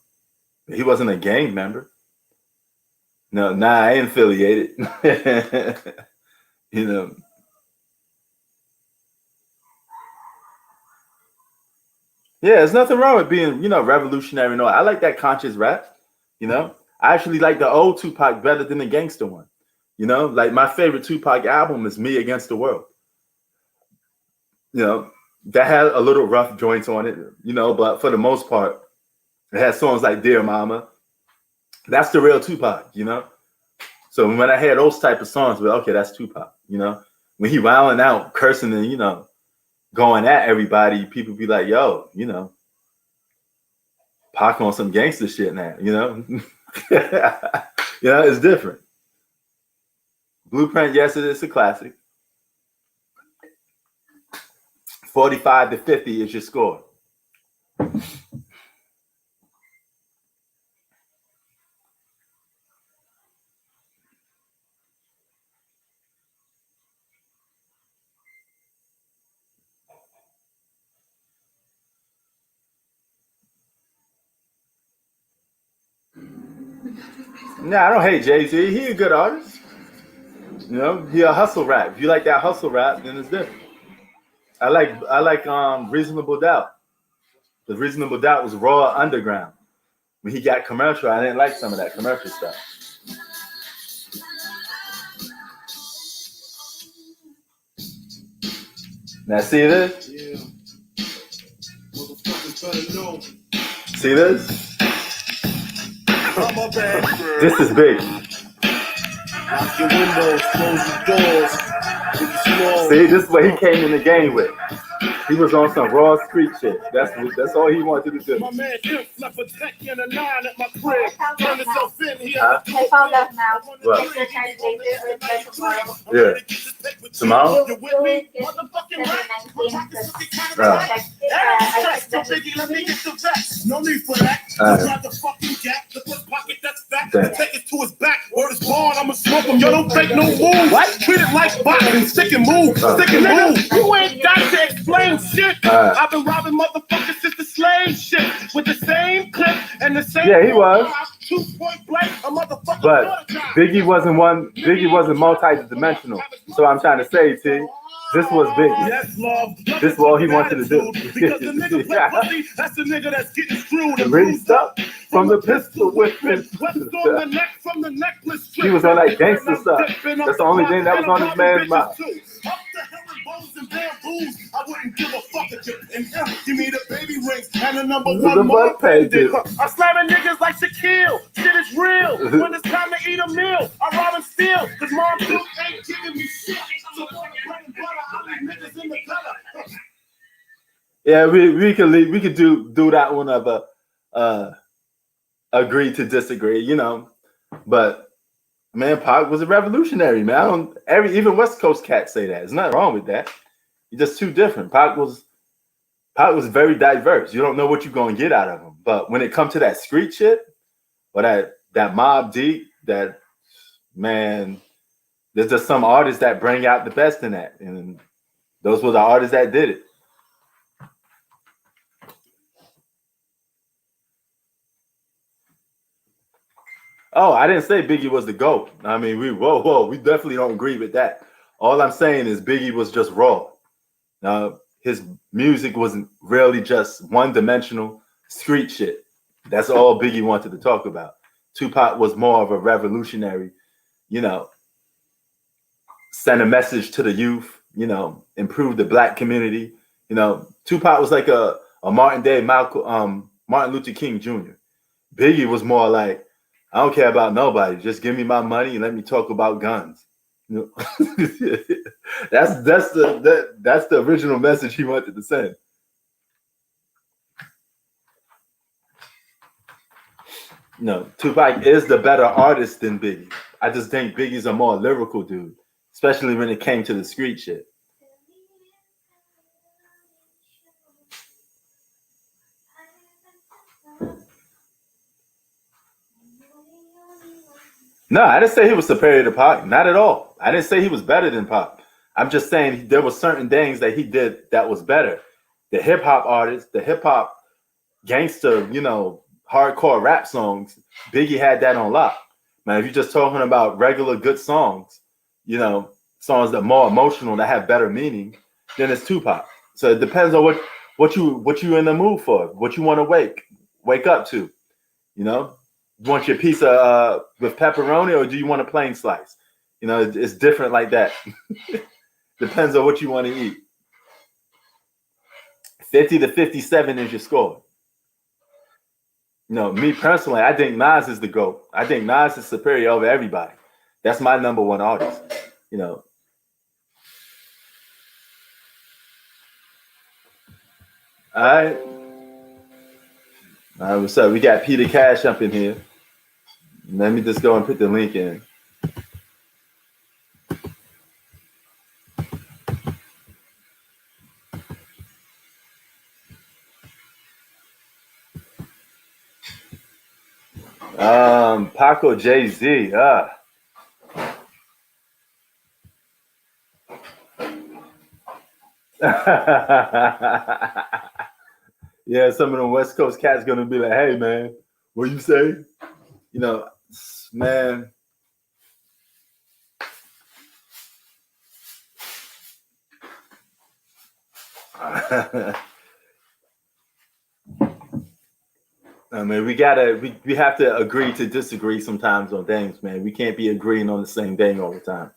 he wasn't a gang member. No, I ain't affiliated. You know. Yeah, there's nothing wrong with being, you know, revolutionary. No, I like that conscious rap. You know, I actually like the old Tupac better than the gangster one. You know, like my favorite Tupac album is Me Against the World. You know, that had a little rough joints on it, you know, but for the most part, it has songs like Dear Mama. That's the real Tupac, you know. So when I hear those type of songs, well, okay, that's Tupac, you know. When he wilding out, cursing and, you know, going at everybody, people be like, yo, you know, Pac on some gangster shit now, you know. You know, it's different. Blueprint, yes, it's a classic. 45-50 is your score. Nah, I don't hate Jay-Z. He a good artist. You know, he a hustle rap. If you like that hustle rap, then it's different. I like Reasonable Doubt. The Reasonable Doubt was raw underground. When he got commercial, I didn't like some of that commercial stuff. Now see this? Yeah. Motherfuckers better know. See this? I'm a bad girl. This is big. Lock your windows, close your doors. See, this is what he came in the game with. He was on some raw street shit. That's all he wanted to do. My man Imp left a tech and a 9 at my crib. Turn himself in here. I found out now. What? It's your turn to do it tomorrow. Yeah. Tomorrow? You with me? Yes. Motherfucking right. Right. Let me get the vex. No need for that. Alright. Grab the fucking gap. The first pocket that's fat. Damn. Take it to his back. Word is born. I'ma smoke him. Yo, don't take no move. What? Treat it like boxing. Stick and move. Stick and move. You ain't got to explain shit. Alright. I've been robbing motherfuckers since the slave shit. With the same clip and the same. Yeah, he was. 2 point blank. A motherfucker. But Biggie wasn't multi-dimensional. So I'm trying to say, T, this was Biggie. Yes, love. This is all he wanted to do. Because the nigga play pussy, that's the nigga that's getting screwed and Really bruised stuck from the pistol whipping. What's on the neck from the necklace strip? He was on that gangster stuff. That's the only thing that was on this man's mouth. Up the herringbone and bamboos, I wouldn't give a fuck if you and him. Give me the baby rings and the number The one more butt pages. I'm slamming niggas like Shaquille. Shit is real. When it's time to eat a meal, I rob and steal. Cause mom still ain't giving me shit. So for the bread and butter, I leave niggas in the gutter. Yeah, we could do that one of a agree to disagree, you know. But man, Pac was a revolutionary, man. Even West Coast cats say that. There's nothing wrong with that. You're just too different. Pac was very diverse. You don't know what you're gonna get out of him. But when it comes to that street shit, or that Mobb Deep, that man, there's just some artists that bring out the best in that, and those were the artists that did it. Oh, I didn't say Biggie was the GOAT. I mean, we definitely don't agree with that. All I'm saying is Biggie was just raw. His music wasn't really just one-dimensional street shit. That's all Biggie wanted to talk about. Tupac was more of a revolutionary, send a message to the youth, improve the black community. Tupac was like a modern day Martin Luther King Jr. Biggie was more like, I don't care about nobody. Just give me my money and let me talk about guns. That's the original message he wanted to send. No, Tupac is the better artist than Biggie. I just think Biggie's a more lyrical dude, especially when it came to the street shit. No, I didn't say he was superior to Pac. Not at all. I didn't say he was better than Pac. I'm just saying there were certain things that he did that was better. The hip hop artists, the hip hop gangster, hardcore rap songs, Biggie had that on lock. Man, if you're just talking about regular good songs, songs that are more emotional, that have better meaning, then it's Tupac. So it depends on what you in the mood for, what you want to wake up to. You want your pizza with pepperoni, or do you want a plain slice? It's different like that. Depends on what you want to eat. 50 to 57 is your score. Me personally, I think Nas is the GOAT. I think Nas is superior over everybody. That's my number one artist. All right. All right, what's up? We got Peter Cash up in here. Let me just go and put the link in. Paco Jay-Z. Yeah, some of them West Coast cats gonna be like, "Hey, man, what you say?" Man. I mean, we have to agree to disagree sometimes on things, man. We can't be agreeing on the same thing all the time.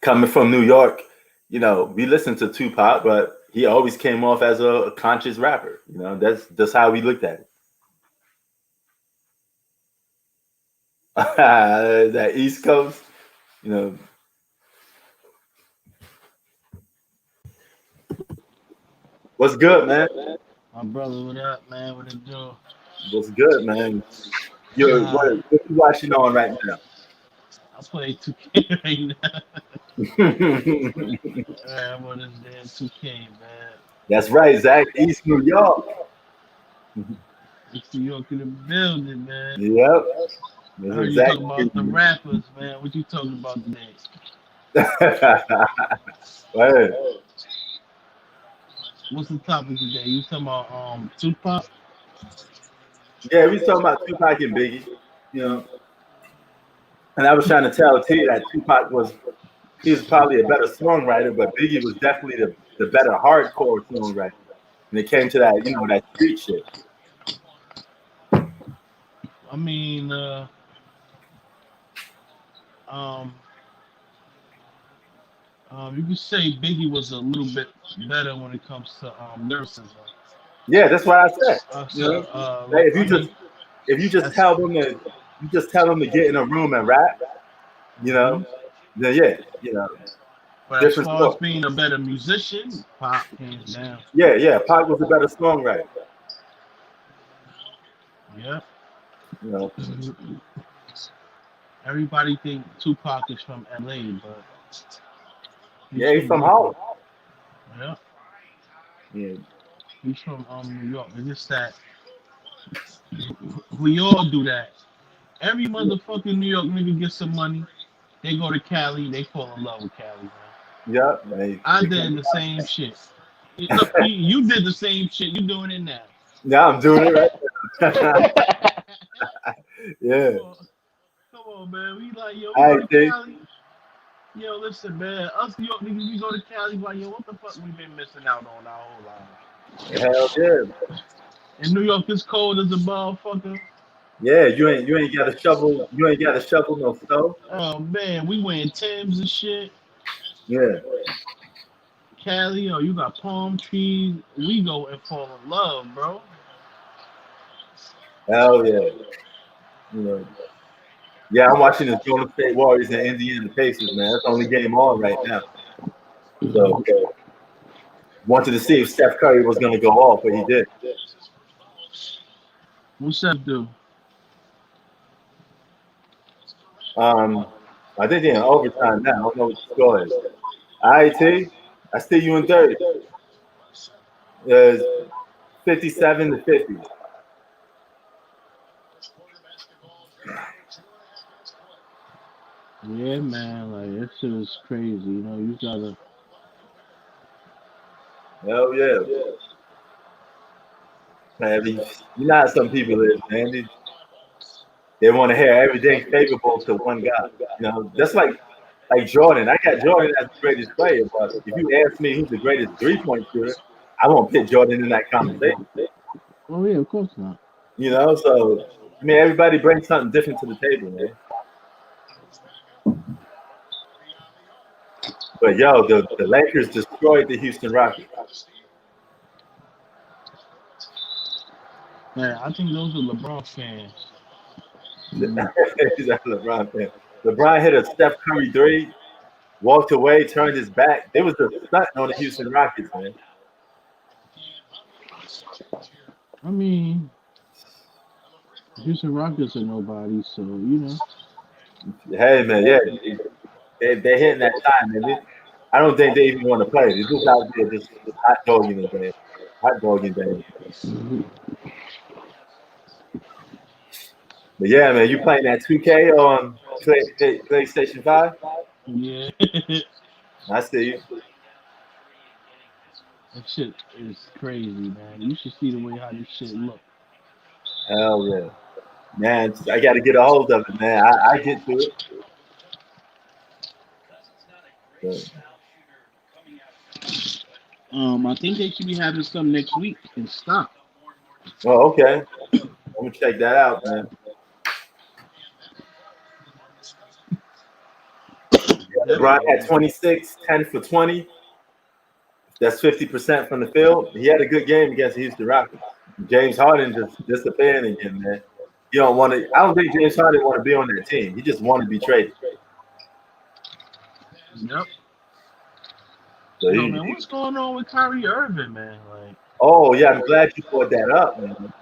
Coming from New York, we listen to Tupac, but he always came off as a conscious rapper. That's how we looked at it. That East Coast, What's good, man? My brother, what up, man? What it do? What's good, man? What you watching on right now? I play 2K right now. I'm on this damn 2K, man. That's right, Zach. East New York. East New York in the building, man. Yep. I heard you talking about the rappers, man. What you talking about today? Hey. What's the topic today? You talking about Tupac? Yeah, we talking about Tupac and Biggie, And I was trying to tell T that Tupac was probably a better songwriter, but Biggie was definitely the better hardcore songwriter when it came to that, that street shit. I mean, you could say Biggie was a little bit better when it comes to lyricism. Yeah, that's what I said. Hey, if you just tell them to get in a room and rap, then yeah, But as far as being a better musician, Pac hands down. Yeah, Pac was a better songwriter. Yeah. Everybody think Tupac is from LA, but he's from Harlem. Yeah. Yeah. He's from New York. It's just that we all do that. Every motherfucking New York nigga gets some money. They go to Cali. They fall in love with Cali, man. Yeah, man. I did the same shit. Look, you did the same shit. You doing it now. Yeah, I'm doing it right now. Yeah. Come on, man. We like, yo, we All go right, to T. Cali. Yo, listen, man. Us New York niggas, we go to Cali. Like, yo, what the fuck we been missing out on our whole life? Hell yeah. In New York, it's cold as a motherfucker. Yeah, you ain't got to shovel. You ain't got to shovel no snow. Oh man, we wearing Timbs and shit. Yeah. Cali, yo, you got palm trees. We go and fall in love, bro. Hell yeah. You know. Yeah, I'm watching the Golden State Warriors and Indiana Pacers, man. That's the only game on right now. So wanted to see if Steph Curry was gonna go off, but he did. What's up, dude? I think they're in overtime now. I don't know what the score is. All right, T. I see you in 30. It's 57-50. Yeah, man, like that shit is crazy. You know, you gotta. Hell yeah. Man, you know how some people is, man. They want to hear everything favorable to one guy. You know, that's like Jordan. I got Jordan as the greatest player, but if you ask me who's the greatest 3-point shooter, I won't put Jordan in that conversation. Oh yeah, of course not. You know, so I mean, everybody brings something different to the table, man. But yo, the Lakers destroyed the Houston Rockets. Man, I think those are LeBron fans. He's a LeBron fan. LeBron hit a Steph Curry 3, walked away, turned his back. There was a stunt on the Houston Rockets, man. I mean, Houston Rockets are nobody, so you know. Hey, man, yeah, they're hitting that time, man. I don't think they even want to play. They're just out there just hot dogging the game. Hot dogging game. But yeah, man, you playing that 2K on PlayStation 5? Yeah. I see you. That shit is crazy, man. You should see the way how this shit look. Hell yeah. Man, I got to get a hold of it, man. I get to it. I think they should be having some next week in stock. Oh, okay. I'm gonna check that out, man. LeBron had 26, 10 for 20. That's 50% from the field. He had a good game against the Houston Rockets. James Harden just disappearing again, man. You don't want to. I don't think James Harden want to be on that team. He just want to be traded. Yep. So Yo, man, what's going on with Kyrie Irving, man? Like, oh yeah, I'm glad you brought that up, man.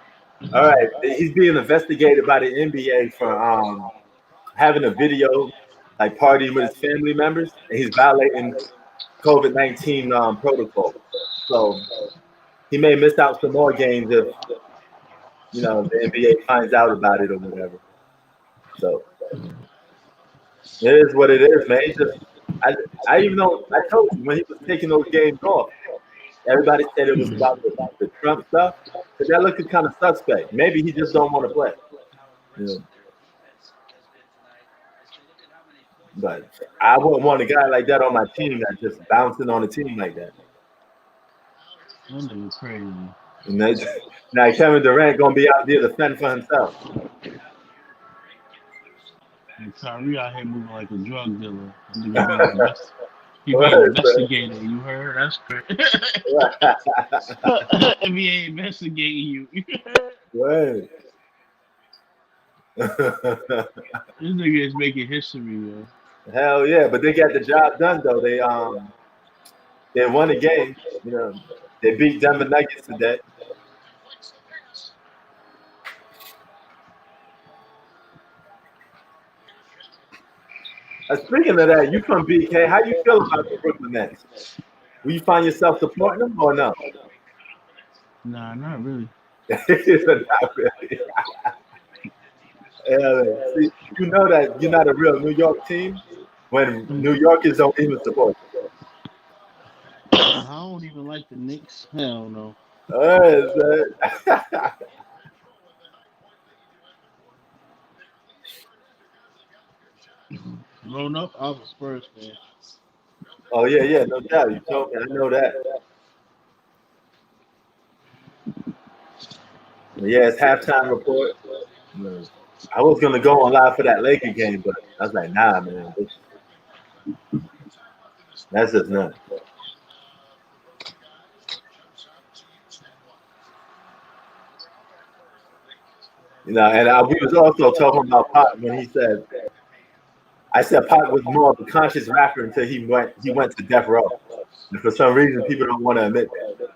All right, he's being investigated by the NBA for having a video like partying with his family members, and he's violating COVID-19 protocol. So he may miss out some more games if the NBA finds out about it or whatever. So it is what it is, man. I even know I told you when he was taking those games off, everybody said it was about the Trump stuff, but that looked kind of suspect. Maybe he just don't want to play. Yeah. But I wouldn't want a guy like that on my team that's just bouncing on a team like that. that nigga crazy. And now Kevin Durant gonna be out there to fend for himself. And Kyrie out here moving like a drug dealer. He being investigated. You heard? That's crazy. NBA investigating you. Right. This nigga is making history, yo. Hell yeah, but they got the job done though. They won the game. They beat Denver Nuggets today. Speaking of that, you from BK? How you feel about the Brooklyn Nets? Will you find yourself supporting them or no? Nah, not really. Not really. See, you know that you're not a real New York team when New Yorkers don't even support you. I don't even like the Knicks. Hell no. Growing up, I was a Spurs fan. Oh yeah, no doubt. You told me. I know that. But yeah, it's halftime report. I was gonna go on live for that Laker game, but I was like, nah, man. That's just nuts. You know, and we was also talking about Pop when he said, I said Pop was more of a conscious rapper until he went to Death Row. And for some reason, people don't want to admit that.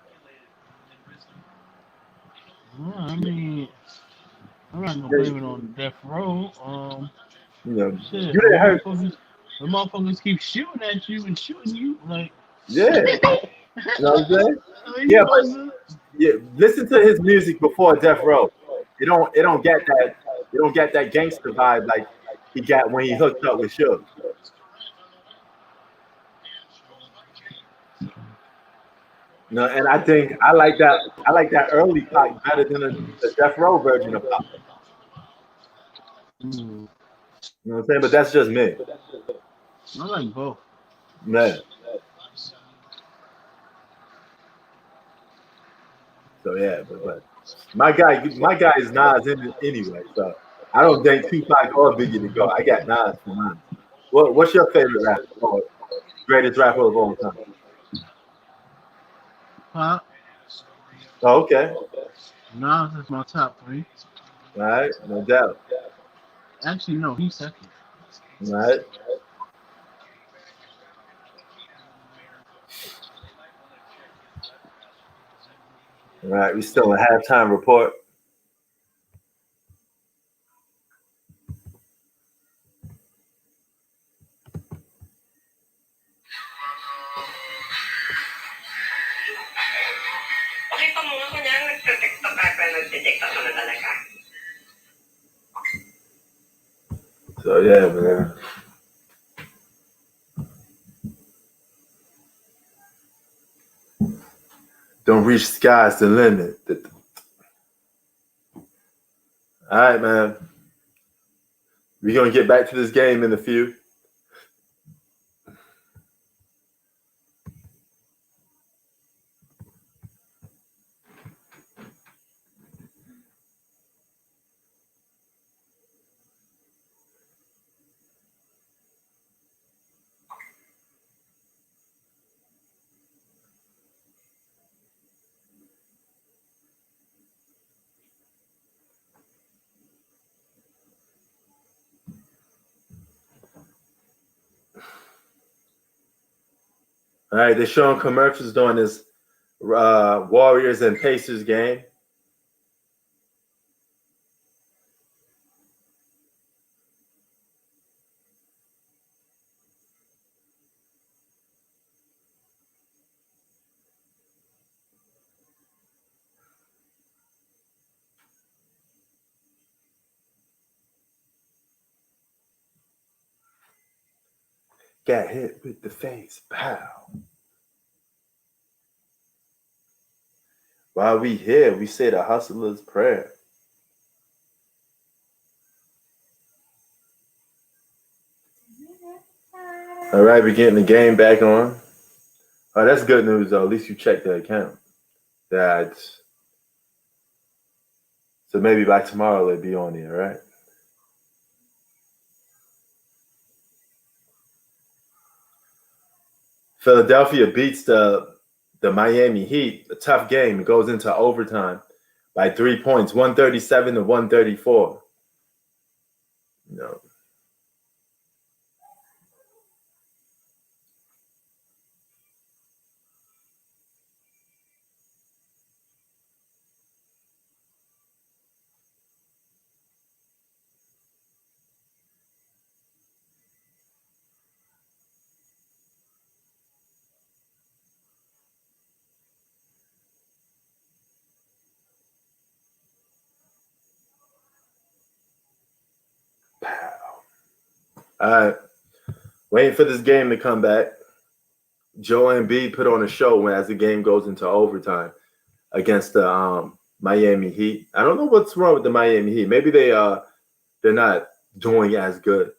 I mean, I'm not gonna blame it on Death Row. You know, Shit, you didn't hurt. the motherfuckers keep shooting at you and shooting you. Like, Yeah. You know what I'm saying? Yeah, but yeah, listen to his music before Death Row. It don't get that. It don't get that gangster vibe like he got when he hooked up with Suge. No, and I think I like that early Pac better than the Death Row version of Pac. You know what I'm saying? But that's just me. I like both. Man. So yeah, but my guy is Nas anyway. So I don't think Tupac or Biggie to go. I got Nas for mine. What's your favorite rapper or greatest rapper of all time? Pop. Oh, okay. Nas is my top 3. All right, no doubt. Actually, no, he's second. All right. All right, we still in halftime report. Okay pa muna ko niya, nagtitiktok ka pa, nagtitiktok ka na talaga. So yeah, man. Don't reach the sky's the limit. All right, man. We're gonna get back to this game in a few. All right, they're showing commercials during this Warriors and Pacers game. Got hit with the face. Pow. While we here, we say the hustler's prayer. All right, we're getting the game back on. Oh, that's good news, though. At least you checked the account. So maybe by tomorrow it'll be on there, right? Philadelphia beats the Miami Heat. A tough game. It goes into overtime by 3 points, 137 to 134. No. All right. Waiting for this game to come back. Joel Embiid put on a show as the game goes into overtime against the Miami Heat. I don't know what's wrong with the Miami Heat. Maybe they're not doing as good,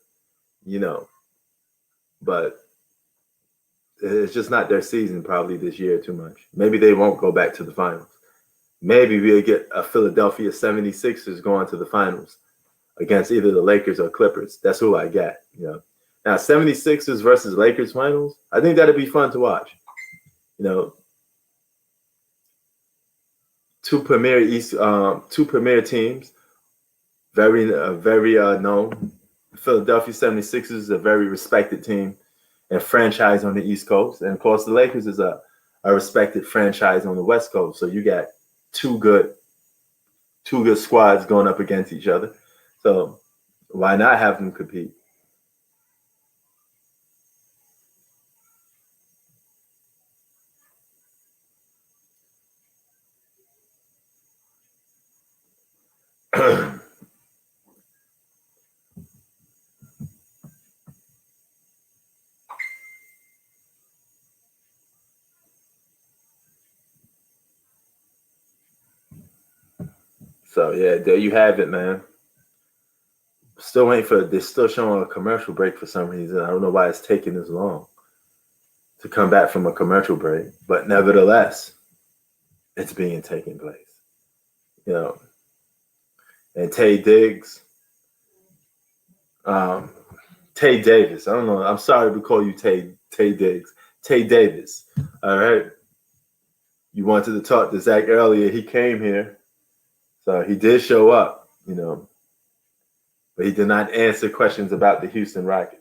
you know. but it's just not their season probably this year too much. Maybe they won't go back to the finals. Maybe we'll get a Philadelphia 76ers going to the finals against either the Lakers or Clippers. That's who I got. Now 76ers versus Lakers finals, I think that'd be fun to watch. Two premier teams, very known. Philadelphia 76ers is a very respected team and franchise on the East Coast. And of course, the Lakers is a respected franchise on the West Coast. So you got two good squads going up against each other. So why not have them compete? So yeah, there you have it, man. Still waiting for. They're still showing a commercial break for some reason. I don't know why it's taking this long to come back from a commercial break, but nevertheless, it's being taken place. And Tay Diggs, Tay Davis. I don't know. I'm sorry to call you Tay Diggs. Tay Davis. All right. You wanted to talk to Zach earlier. He came here. So he did show up, but he did not answer questions about the Houston Rockets.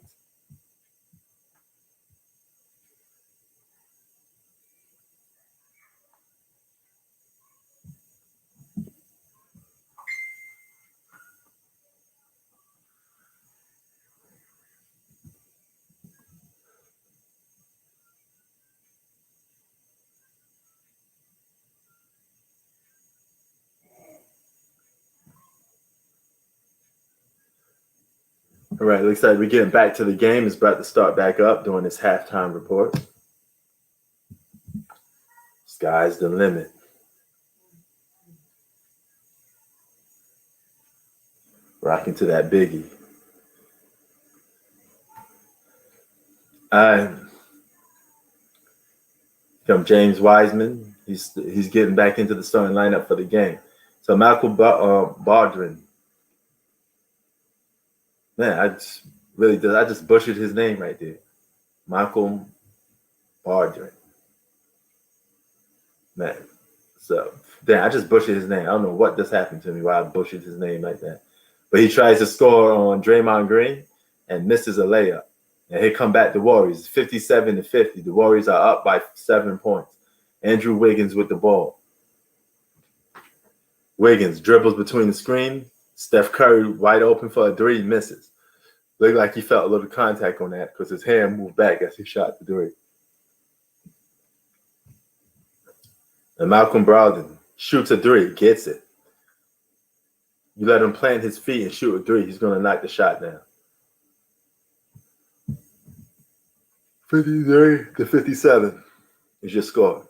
All right, looks like we're getting back to the game. It's about to start back up during this halftime report. Sky's the limit. Rocking to that Biggie. James Wiseman. He's getting back into the starting lineup for the game. So Malcolm Baldwin. Man, I just butchered his name right there. Malcolm Baldwin. Man. So, I just butchered his name. I don't know what just happened to me, why I butchered his name like that. But he tries to score on Draymond Green and misses a layup. And here come back the Warriors, 57-50. The Warriors are up by 7 points. Andrew Wiggins with the ball. Wiggins dribbles between the screen. Steph Curry wide open for a three, misses. Looked like he felt a little contact on that because his hand moved back as he shot the three. And Malcolm Brogdon shoots a three, gets it. You let him plant his feet and shoot a three, he's going to knock the shot down. 53-57 is your score.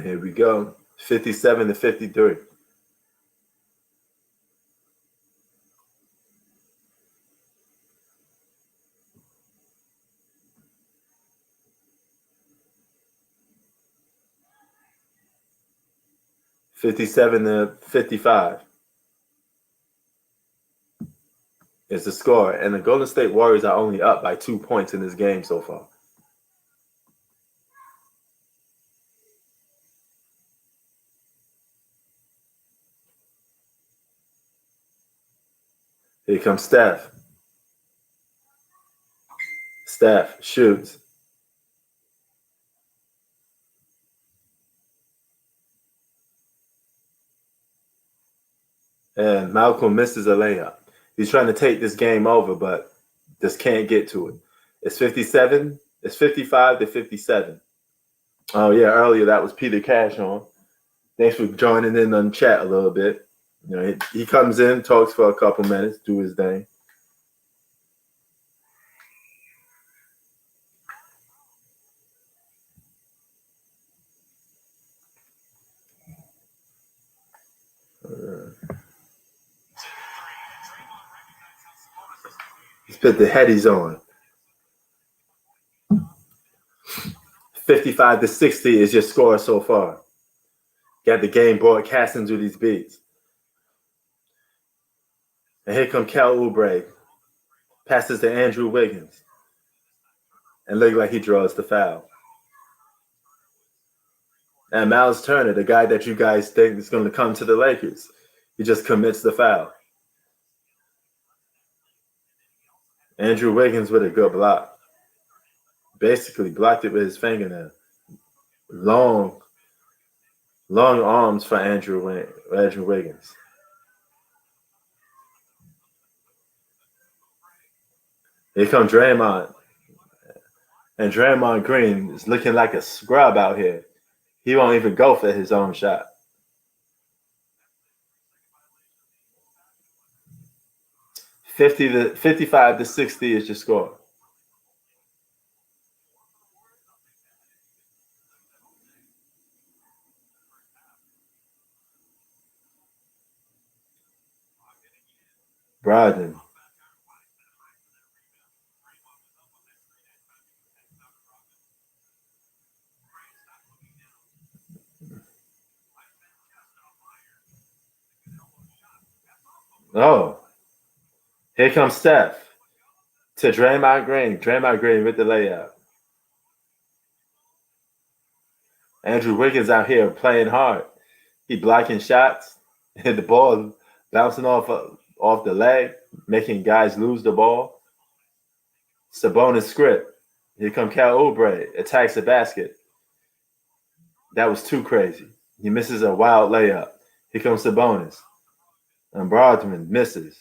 Here we go. 57-53. $57-55 is the score. And the Golden State Warriors are only up by 2 points in this game so far. Here comes Steph. Steph shoots. And Malcolm misses a layup. He's trying to take this game over, but just can't get to it. It's 57. It's 55-57. Oh, yeah, earlier that was Peter Cash on. Thanks for joining in on chat a little bit. He comes in, talks for a couple minutes, do his thing. Put the headies on. 55-60 is your score so far. Got the game broadcasting through these beats. And here come Kel Oubre. Passes to Andrew Wiggins. And look like he draws the foul. And Miles Turner, the guy that you guys think is going to come to the Lakers, he just commits the foul. Andrew Wiggins with a good block. Basically blocked it with his fingernail. Long arms for Andrew Wiggins. Here comes Draymond. And Draymond Green is looking like a scrub out here. He won't even go for his own shot. $55-60 is your score. Brogdon. Oh, here comes Steph to Draymond Green. Draymond Green with the layup. Andrew Wiggins out here playing hard. He blocking shots. And the ball bouncing off the leg, making guys lose the ball. Sabonis script. Here come Kel Oubre. Attacks the basket. That was too crazy. He misses a wild layup. Here comes Sabonis. And Brogdon misses.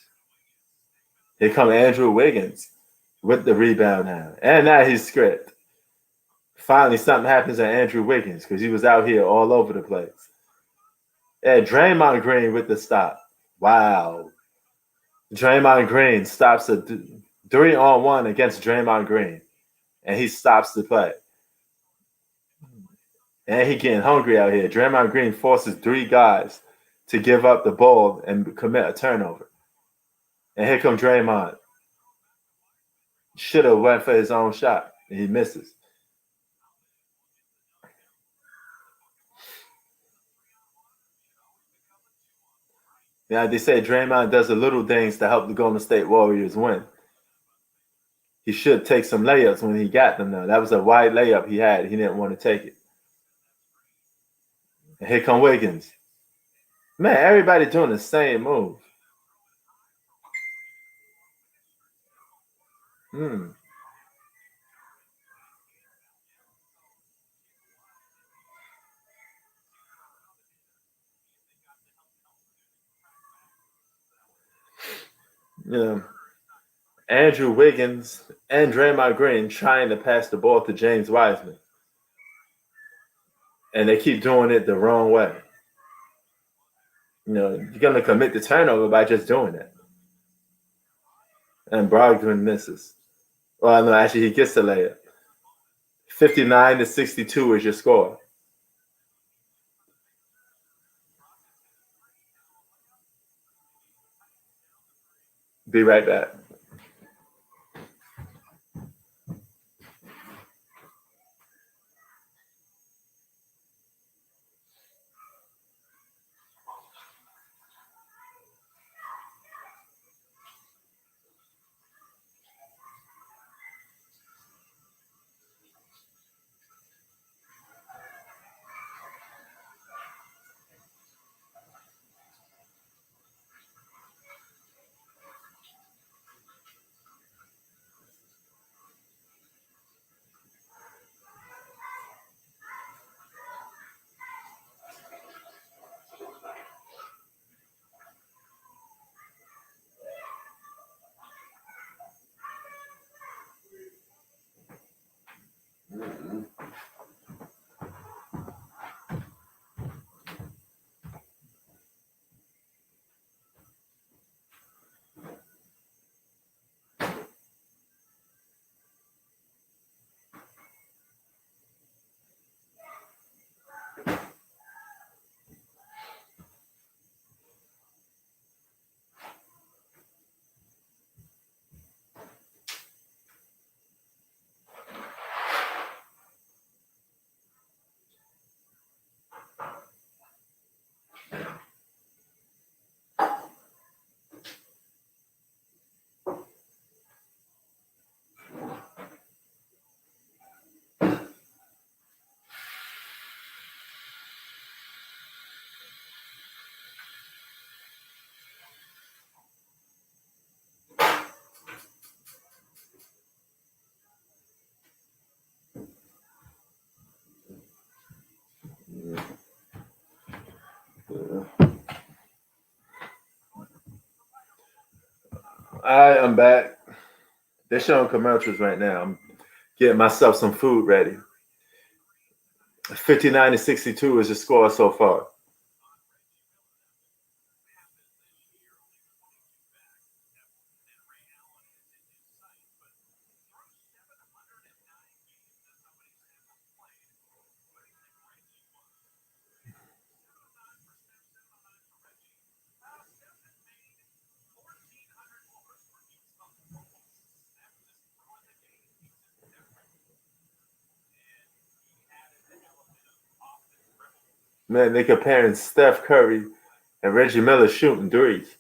Here comes Andrew Wiggins with the rebound now. And now he's script. Finally, something happens to Andrew Wiggins because he was out here all over the place. And Draymond Green with the stop. Wow. Draymond Green stops a 3-on-1 against Draymond Green. And he stops the play. And he getting hungry out here. Draymond Green forces 3 guys to give up the ball and commit a turnover. And here comes Draymond. Should have went for his own shot. And he misses. Now, they say Draymond does the little things to help the Golden State Warriors win. He should take some layups when he got them, though. That was a wide layup he had. He didn't want to take it. And here come Wiggins. Man, everybody doing the same move. Yeah. Andrew Wiggins and Draymond Green trying to pass the ball to James Wiseman. And they keep doing it the wrong way. You know, you're going to commit the turnover by just doing it. And Brogdon misses. Well, no, actually, he gets the layup. 59-62 is your score. Be right back. Alright, I'm back. They're showing commercials right now. I'm getting myself some food ready. 59-62 is the score so far. Man, they comparing Steph Curry and Reggie Miller shooting threes.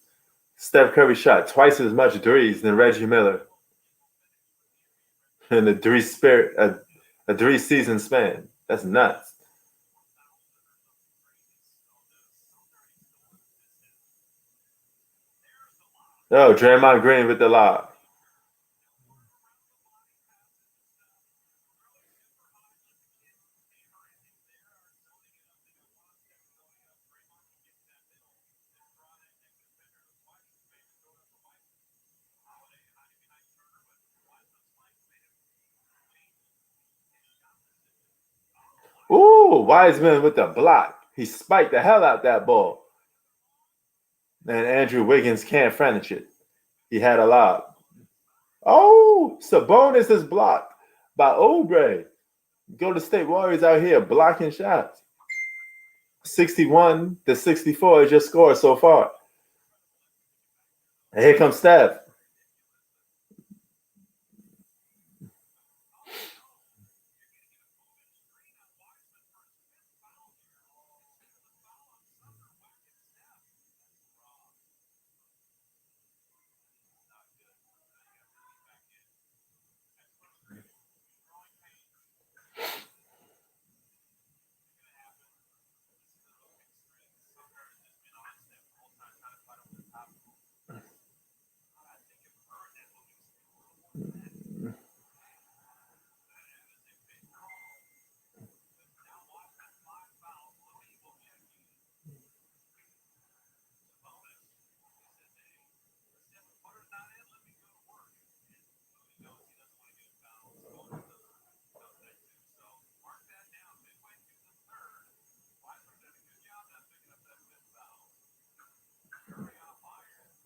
Steph Curry shot twice as much threes than Reggie Miller in a 3-season span. That's nuts. Oh, Draymond Green with the lob. Ooh, Wiseman with the block. He spiked the hell out that ball. And Andrew Wiggins can't finish it. He had a lob. Oh, Sabonis is blocked by Oubre. Golden State Warriors out here blocking shots. 61-64 is your score so far. And here comes Steph.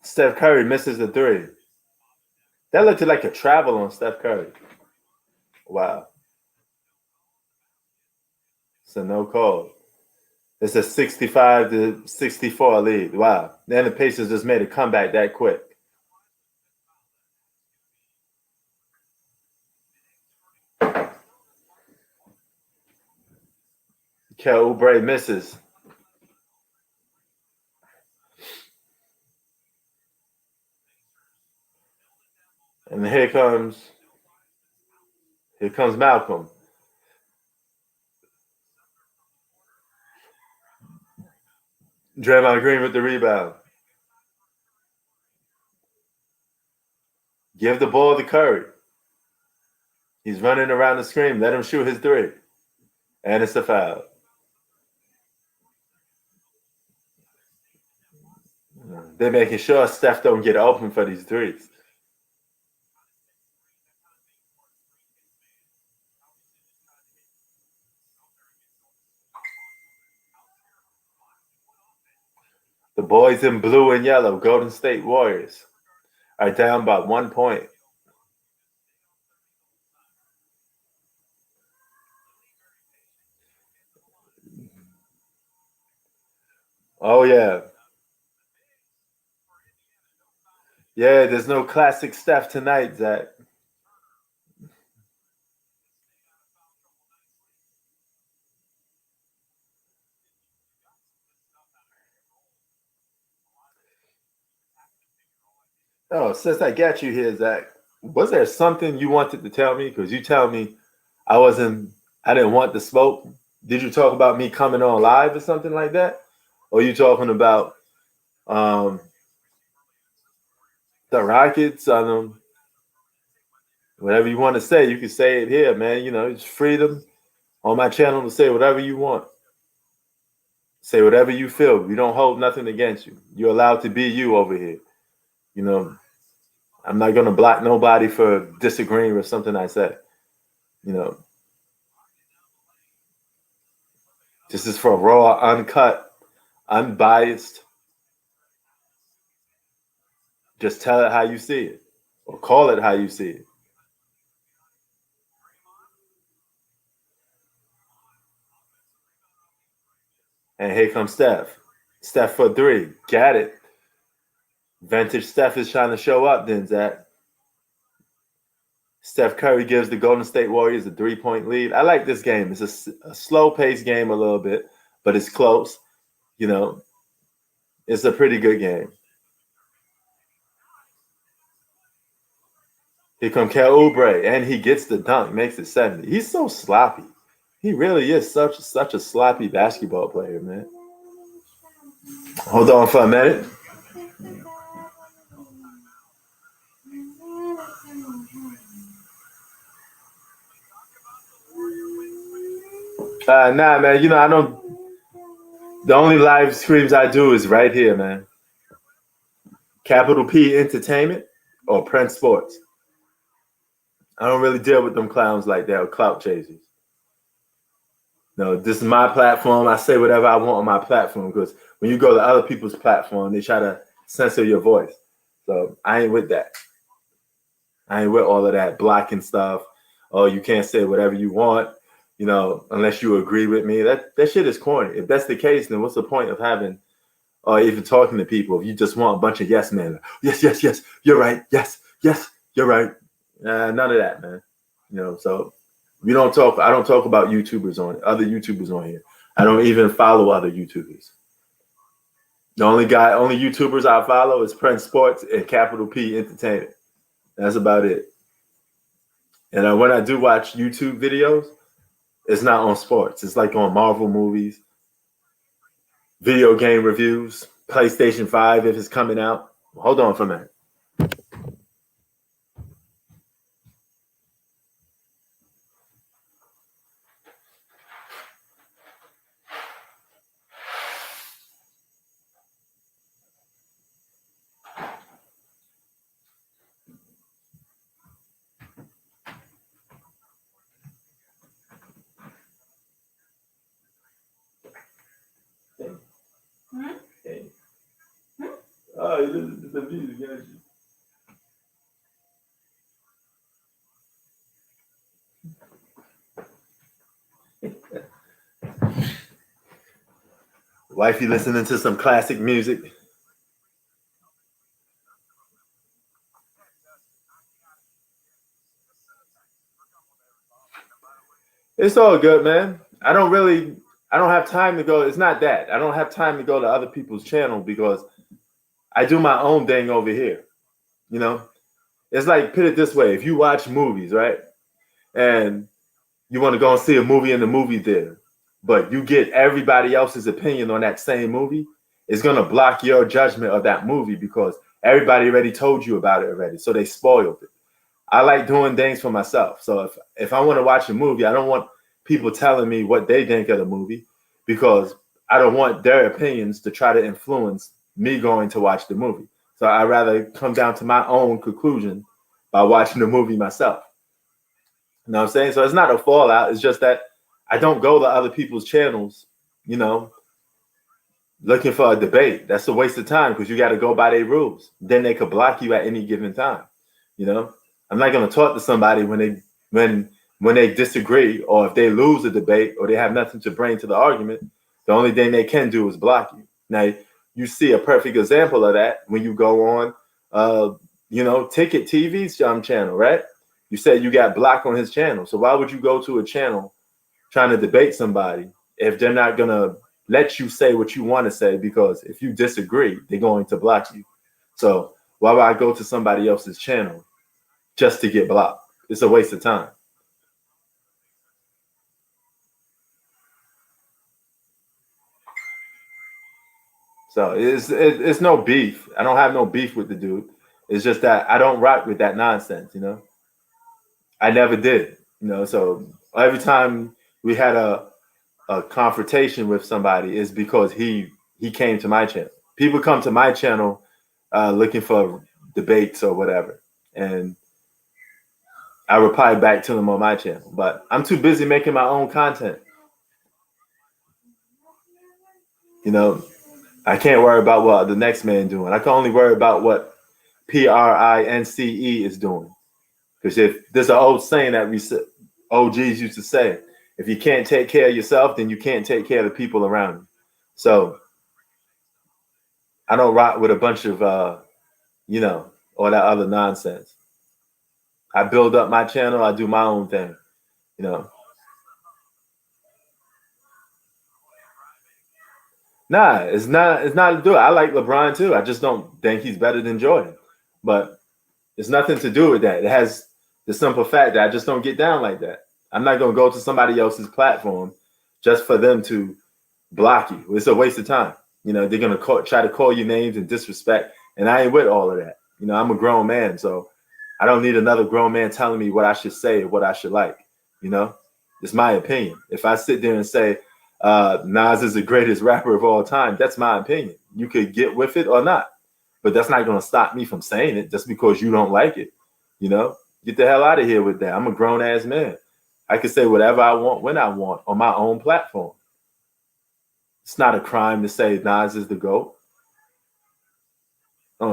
Steph Curry misses the three. That looked like a travel on Steph Curry. Wow. So no call. It's a 65-64 lead. Wow. Then the Pacers just made a comeback that quick. Kelly Oubre misses. And here comes Malcolm. Draymond Green with the rebound. Give the ball to Curry. He's running around the screen. Let him shoot his three. And it's a foul. They're making sure Steph don't get open for these threes. The boys in blue and yellow, Golden State Warriors, are down by 1 point. Oh, yeah. Yeah, there's no classic Steph tonight, Zach. Oh, since I got you here, Zach, was there something you wanted to tell me? Because you tell me I didn't want the smoke. Did you talk about me coming on live or something like that? Or are you talking about the Rockets? Whatever you want to say, you can say it here, man. You know, it's freedom on my channel to say whatever you want. Say whatever you feel. We don't hold nothing against you. You're allowed to be you over here. You know, I'm not gonna block nobody for disagreeing with something I said. You know, this is for raw, uncut, unbiased. Just tell it how you see it, or call it how you see it. And here comes Steph. Steph for three. Got it. Vintage Steph is trying to show up then, Zach. Steph Curry gives the Golden State Warriors a 3-point lead. I like this game. It's a slow-paced game a little bit, but it's close. You know, it's a pretty good game. Here comes Kel Oubre, and he gets the dunk, makes it 70. He's so sloppy. He really is such a sloppy basketball player, man. Hold on for a minute. Nah, man. You know, I don't. The only live streams I do is right here, man. Capital P Entertainment or Prince Sports. I don't really deal with them clowns like that or clout chasers. No, this is my platform. I say whatever I want on my platform because when you go to other people's platform, they try to censor your voice. So I ain't with that. I ain't with all of that blocking stuff. Oh, you can't say whatever you want, you know, unless you agree with me. That shit is corny. If that's the case, then what's the point of having or even talking to people if you just want a bunch of yes men? Yes, yes, yes, you're right. Yes, yes, you're right. None of that, man. You know, so we don't talk. I don't talk about other YouTubers on here. I don't even follow other YouTubers. The only YouTubers I follow is Prince Sports and Capital P Entertainment. That's about it. And when I do watch YouTube videos, it's not on sports. It's like on Marvel movies, video game reviews, PlayStation 5 if it's coming out. Hold on for a minute. Hey. Oh, the music, yeah. Wifey listening to some classic music. It's all good, man. I don't have time to go. It's not that. I don't have time to go to other people's channel because I do my own thing over here. You know? It's like, put it this way. If you watch movies, right? And you want to go and see a movie in the movie theater, but you get everybody else's opinion on that same movie, it's going to block your judgment of that movie because everybody already told you about it already. So they spoiled it. I like doing things for myself. So if I want to watch a movie, I don't want people telling me what they think of the movie because I don't want their opinions to try to influence me going to watch the movie. So I'd rather come down to my own conclusion by watching the movie myself. You know what I'm saying? So it's not a fallout. It's just that I don't go to other people's channels, you know, looking for a debate. That's a waste of time because you got to go by their rules. Then they could block you at any given time. You know, I'm not going to talk to somebody when they disagree or if they lose a debate or they have nothing to bring to the argument. The only thing they can do is block you. Now, you see a perfect example of that when you go on, Ticket TV's channel, right? You said you got blocked on his channel. So why would you go to a channel trying to debate somebody if they're not going to let you say what you want to say? Because if you disagree, they're going to block you. So why would I go to somebody else's channel just to get blocked? It's a waste of time. So it's no beef. I don't have no beef with the dude. It's just that I don't rock with that nonsense, you know. I never did, you know. So every time we had a a confrontation with somebody is because he came to my channel. People come to my channel looking for debates or whatever, and I reply back to them on my channel. But I'm too busy making my own content. You know, I can't worry about what the next man doing. I can only worry about what PRINCE is doing. Because if there's an old saying that OGs used to say, if you can't take care of yourself, then you can't take care of the people around you. So I don't rock with a bunch of, you know, all that other nonsense. I build up my channel. I do my own thing, you know. Nah, it's not to do it. I like LeBron too. I just don't think he's better than Jordan. But it's nothing to do with that. It has the simple fact that I just don't get down like that. I'm not going to go to somebody else's platform just for them to block you. It's a waste of time. You know, they're going to try to call you names and disrespect. And I ain't with all of that. You know, I'm a grown man, so I don't need another grown man telling me what I should say or what I should like. You know, it's my opinion. If I sit there and say Nas is the greatest rapper of all time, that's my opinion. You could get with it or not, but that's not going to stop me from saying it just because you don't like it. You know, get the hell out of here with that. I'm a grown ass man. I can say whatever I want when I want on my own platform. It's not a crime to say Nas is the GOAT.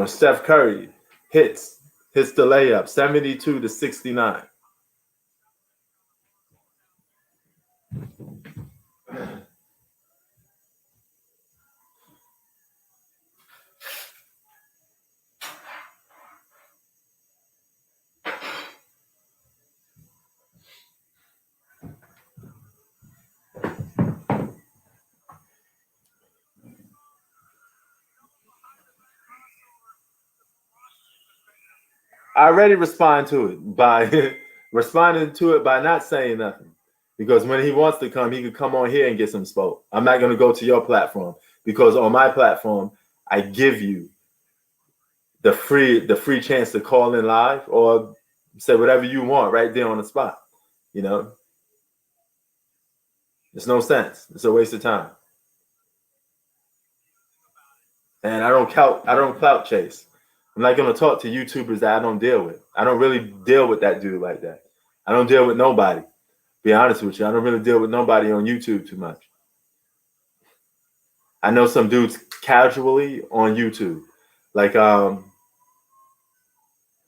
Steph Curry hits the layup 72-69. I already respond to it by responding to it by not saying nothing. Because when he wants to come, he could come on here and get some spoke. I'm not going to go to your platform because on my platform, I give you the free chance to call in live or say whatever you want right there on the spot. You know, it's no sense. It's a waste of time. And I don't clout chase. I'm not going to talk to YouTubers that I don't deal with. I don't really deal with that dude like that. I don't deal with nobody. Be honest with you. I don't really deal with nobody on YouTube too much. I know some dudes casually on YouTube. Like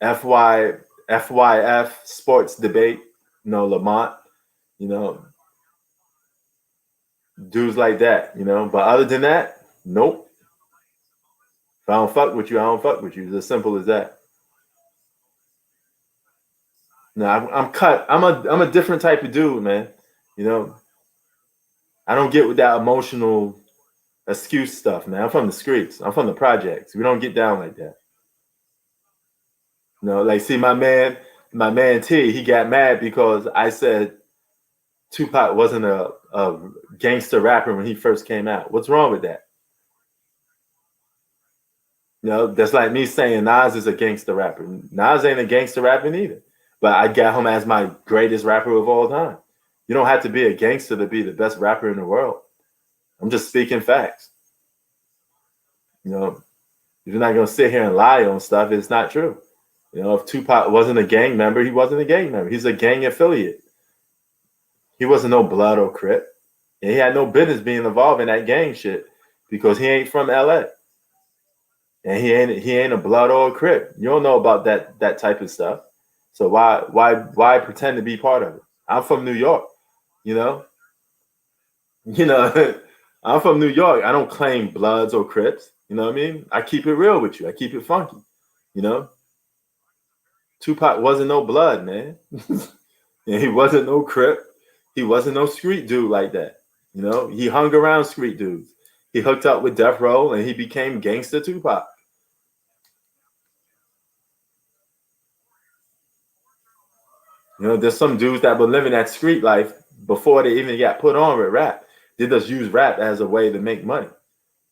FYF Sports Debate, you know, Lamont, you know, dudes like that, you know. But other than that, nope. If I don't fuck with you, I don't fuck with you. It's as simple as that. No, I'm cut. I'm a different type of dude, man. You know, I don't get with that emotional excuse stuff, man. I'm from the streets. I'm from the projects. We don't get down like that. You know, like see my man T, he got mad because I said Tupac wasn't a gangster rapper when he first came out. What's wrong with that? You know, that's like me saying Nas is a gangster rapper. Nas ain't a gangster rapper neither. But I got him as my greatest rapper of all time. You don't have to be a gangster to be the best rapper in the world. I'm just speaking facts. You know, if you're not going to sit here and lie on stuff, it's not true. You know, if Tupac wasn't a gang member, he wasn't a gang member. He's a gang affiliate. He wasn't no blood or Crip. And he had no business being involved in that gang shit because he ain't from LA. And he ain't a blood or a Crip. You don't know about that type of stuff. So why pretend to be part of it? I'm from New York, you know. I'm from New York. I don't claim Bloods or Crips. You know what I mean? I keep it real with you. I keep it funky. You know. Tupac wasn't no blood, man. And he wasn't no Crip. He wasn't no street dude like that. You know, he hung around street dudes. He hooked up with Death Row and he became Gangsta Tupac. You know, there's some dudes that were living that street life before they even got put on with rap. They just use rap as a way to make money.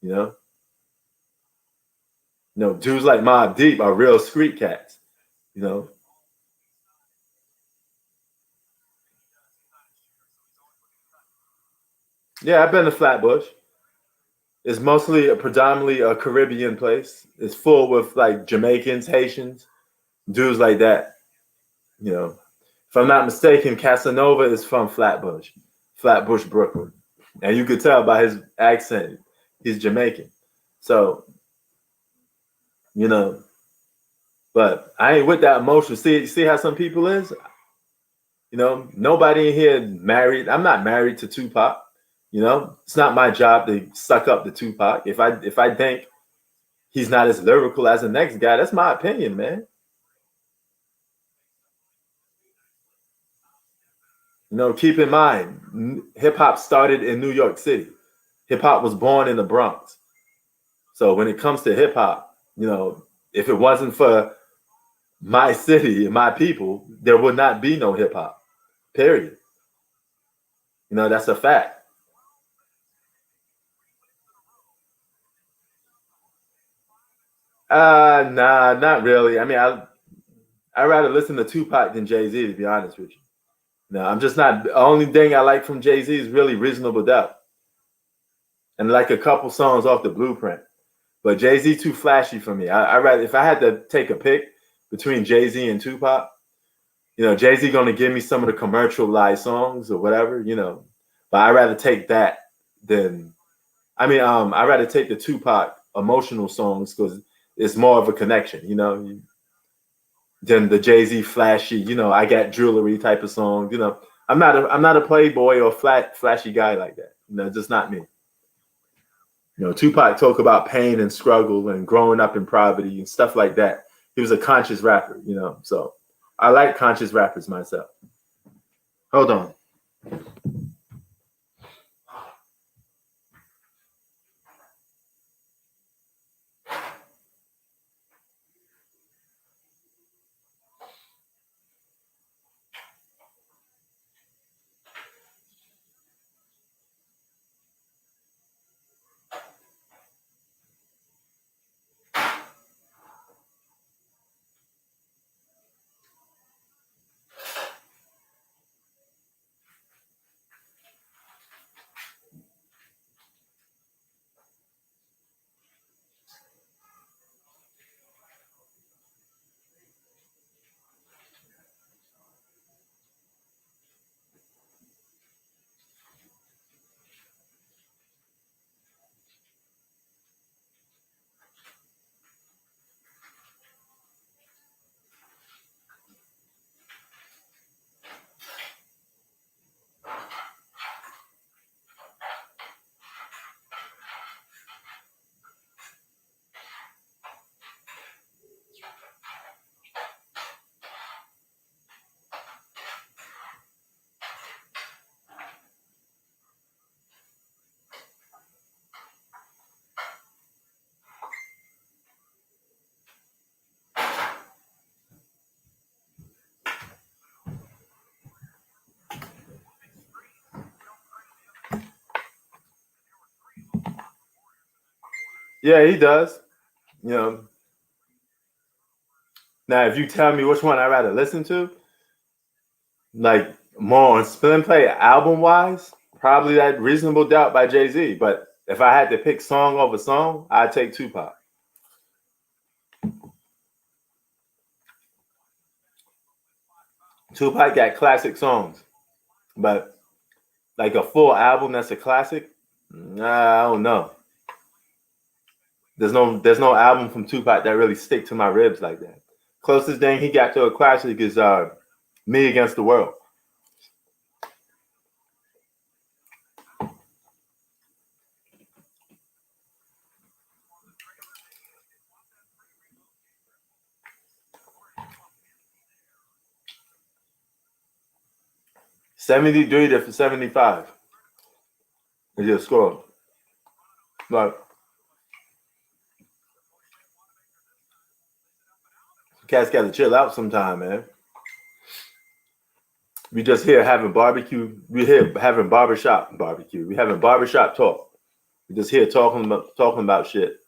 You know, dudes like Mobb Deep are real street cats. You know. Yeah, I've been to Flatbush. It's mostly predominantly a Caribbean place. It's full with like Jamaicans, Haitians, dudes like that. You know, if I'm not mistaken, Casanova is from Flatbush, Brooklyn, and you could tell by his accent he's Jamaican. So you know, but I ain't with that emotion. See how some people is. You know, nobody in here married. I'm not married to Tupac. You know, it's not my job to suck up to Tupac. If I think he's not as lyrical as the next guy, that's my opinion, man. You know, keep in mind, hip hop started in New York City. Hip hop was born in the Bronx. So when it comes to hip hop, you know, if it wasn't for my city and my people, there would not be no hip hop. Period. You know, that's a fact. Nah, not really. I mean, I rather listen to Tupac than Jay-Z, to be honest with you. No, I'm just not. The only thing I like from Jay-Z is really Reasonable Doubt and like a couple songs off the Blueprint. But Jay-Z too flashy for me. I rather, if I had to take a pick between Jay-Z and Tupac, you know, Jay-Z gonna give me some of the commercialized songs or whatever, you know. But I rather take that than, I rather take the Tupac emotional songs because it's more of a connection, you know, than the Jay-Z flashy, you know, I got jewelry type of song. You know, I'm not a playboy or flashy guy like that. You know, just not me. You know, Tupac talk about pain and struggle and growing up in poverty and stuff like that. He was a conscious rapper, you know. So I like conscious rappers myself. Hold on. Yeah, he does. You know, now if you tell me which one I'd rather listen to, like more on spin and play album wise, probably that Reasonable Doubt by Jay-Z. But if I had to pick song over song, I'd take Tupac. Tupac got classic songs, but like a full album that's a classic, nah, I don't know. There's no album from Tupac that really stick to my ribs like that. Closest thing he got to a classic is Me Against the World. $73 to $75 is your score. Like, cats got to chill out sometime, man. We just here having barbecue. We here having barbershop barbecue. We having barbershop talk. We just here talking about shit.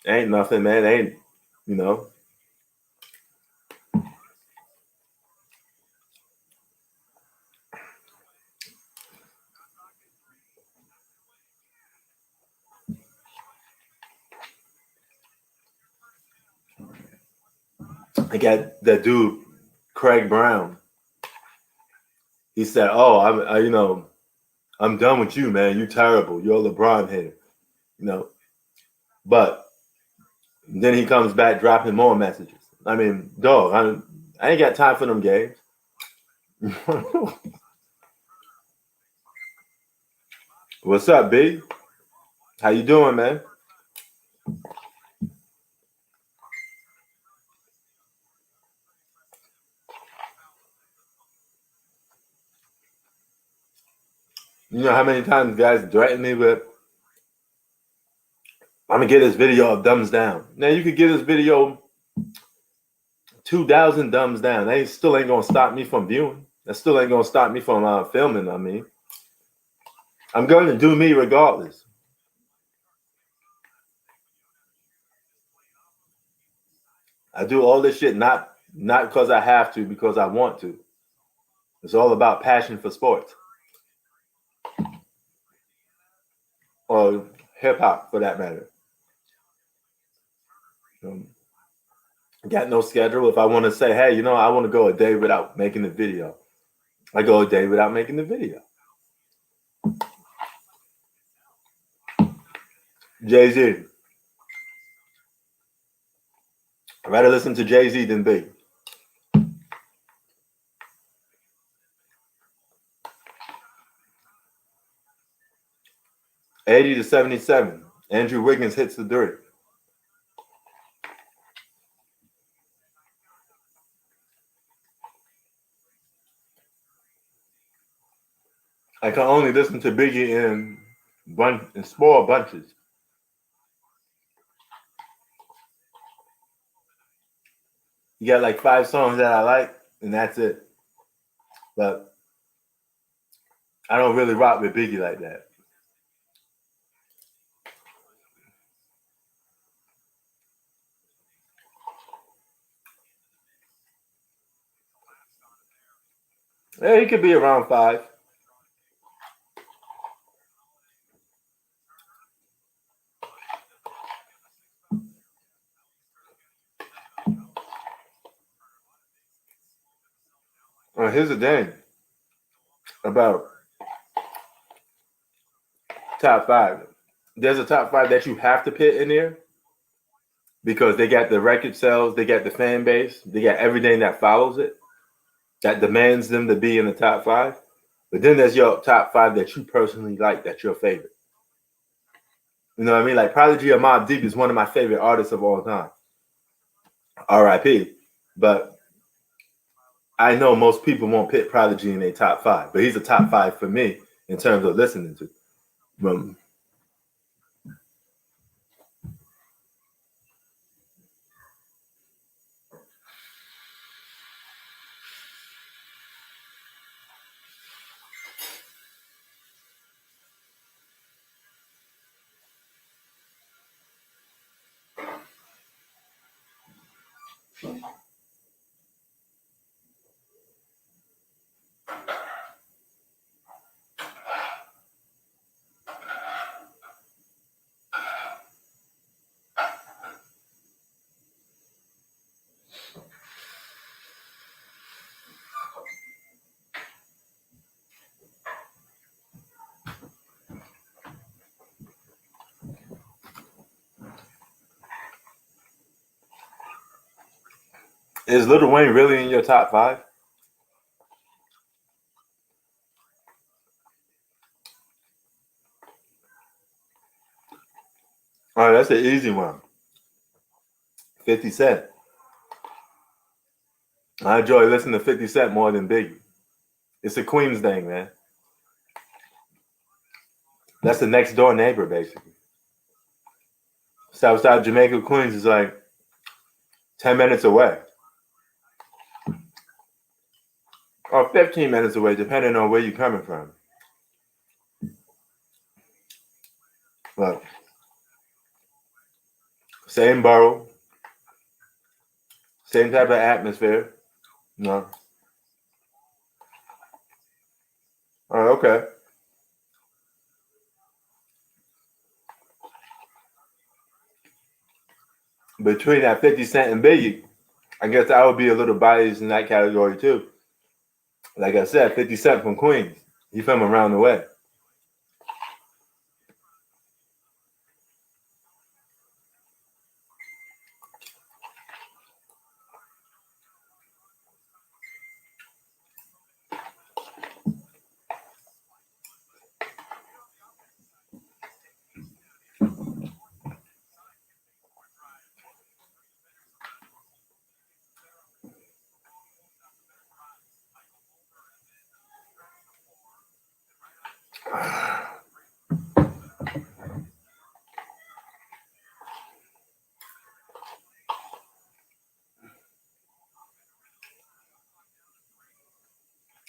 Ain't nothing, man. Ain't, you know. I got that dude, Craig Brown. He said, "Oh, I'm done with you, man. You terrible. You're a LeBron hater." But then he comes back dropping more messages. I mean, dog, I ain't got time for them games. What's up, B? How you doing, man? You know how many times guys threaten me with, I'm gonna get this video of thumbs down. Now you could get this video 2,000 thumbs down. That still ain't gonna stop me from viewing. That still ain't gonna stop me from filming. I mean, I'm going to do me regardless. I do all this shit not because I have to, because I want to. It's all about passion for sports. Or hip hop, for that matter. Got no schedule. If I want to say, hey, I want to go a day without making the video, I go a day without making the video. Jay-Z. I'd rather listen to Jay-Z than Big. $80 to $77. Andrew Wiggins hits the three. I can only listen to Biggie in small bunches. You got like 5 songs that I like, and that's it. But I don't really rock with Biggie like that. Yeah, he could be around 5. Here's the thing about top 5. There's a top 5 that you have to put in there because they got the record sales, they got the fan base, they got everything that follows it that demands them to be in the top 5. But then there's your top 5 that you personally like, that's your favorite. You know what I mean? Like Prodigy or Mobb Deep is one of my favorite artists of all time. R.I.P. But I know most people won't put Prodigy in their top 5, but he's a top 5 for me in terms of listening to. Is Lil Wayne really in your top 5? All right, that's an easy one. 50 Cent. I enjoy listening to 50 Cent more than Biggie. It's a Queens thing, man. That's the next door neighbor, basically. Southside Jamaica, Queens is like 10 minutes away. Or 15 minutes away, depending on where you're coming from. But same borough, same type of atmosphere. No. Oh, okay. Between that 50 Cent and Biggie, I guess I would be a little biased in that category too. Like I said, 50 Cent from Queens. He from around the way.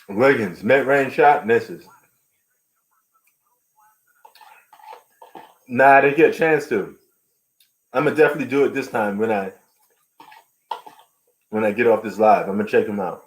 Wiggins, mid-range shot, misses. Nah, I didn't get a chance to. I'm gonna definitely do it this time when I get off this live. I'm gonna check him out.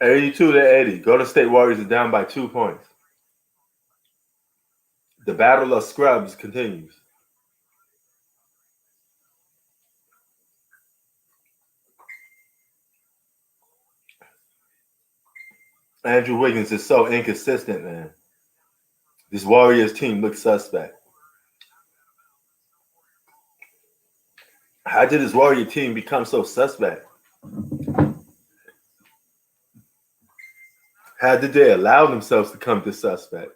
$82-80. Golden State Warriors are down by 2 points. The battle of scrubs continues. Andrew Wiggins is so inconsistent, man. This Warriors team looks suspect. How did this Warrior team become so suspect? How did they allow themselves to come this suspect?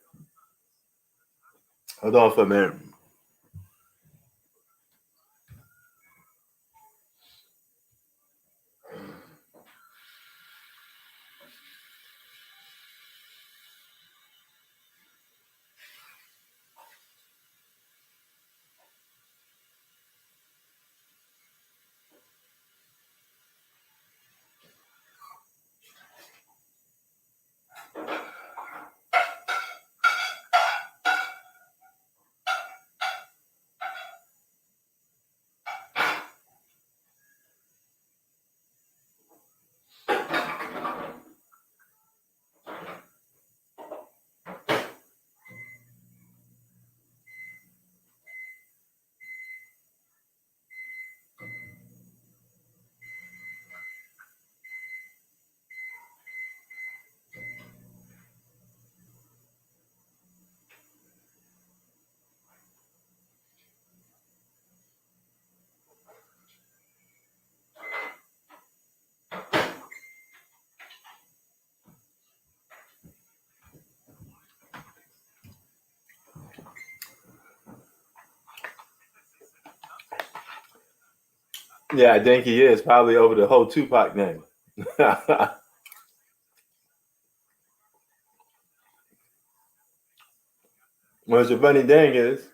Hold on for a minute. Yeah, I think he is probably over the whole Tupac name. What's the funny thing is,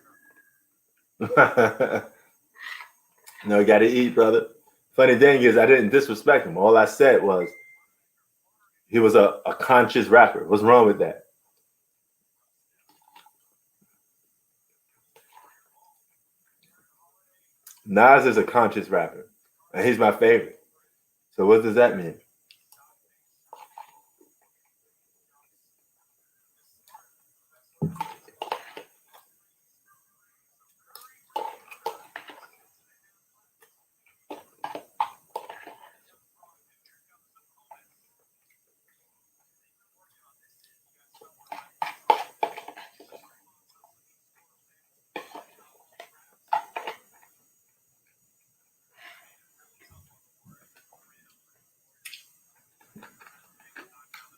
no, you got to eat, brother. Funny thing is, I didn't disrespect him. All I said was he was a conscious rapper. What's wrong with that? Nas is a conscious rapper, and he's my favorite. So what does that mean?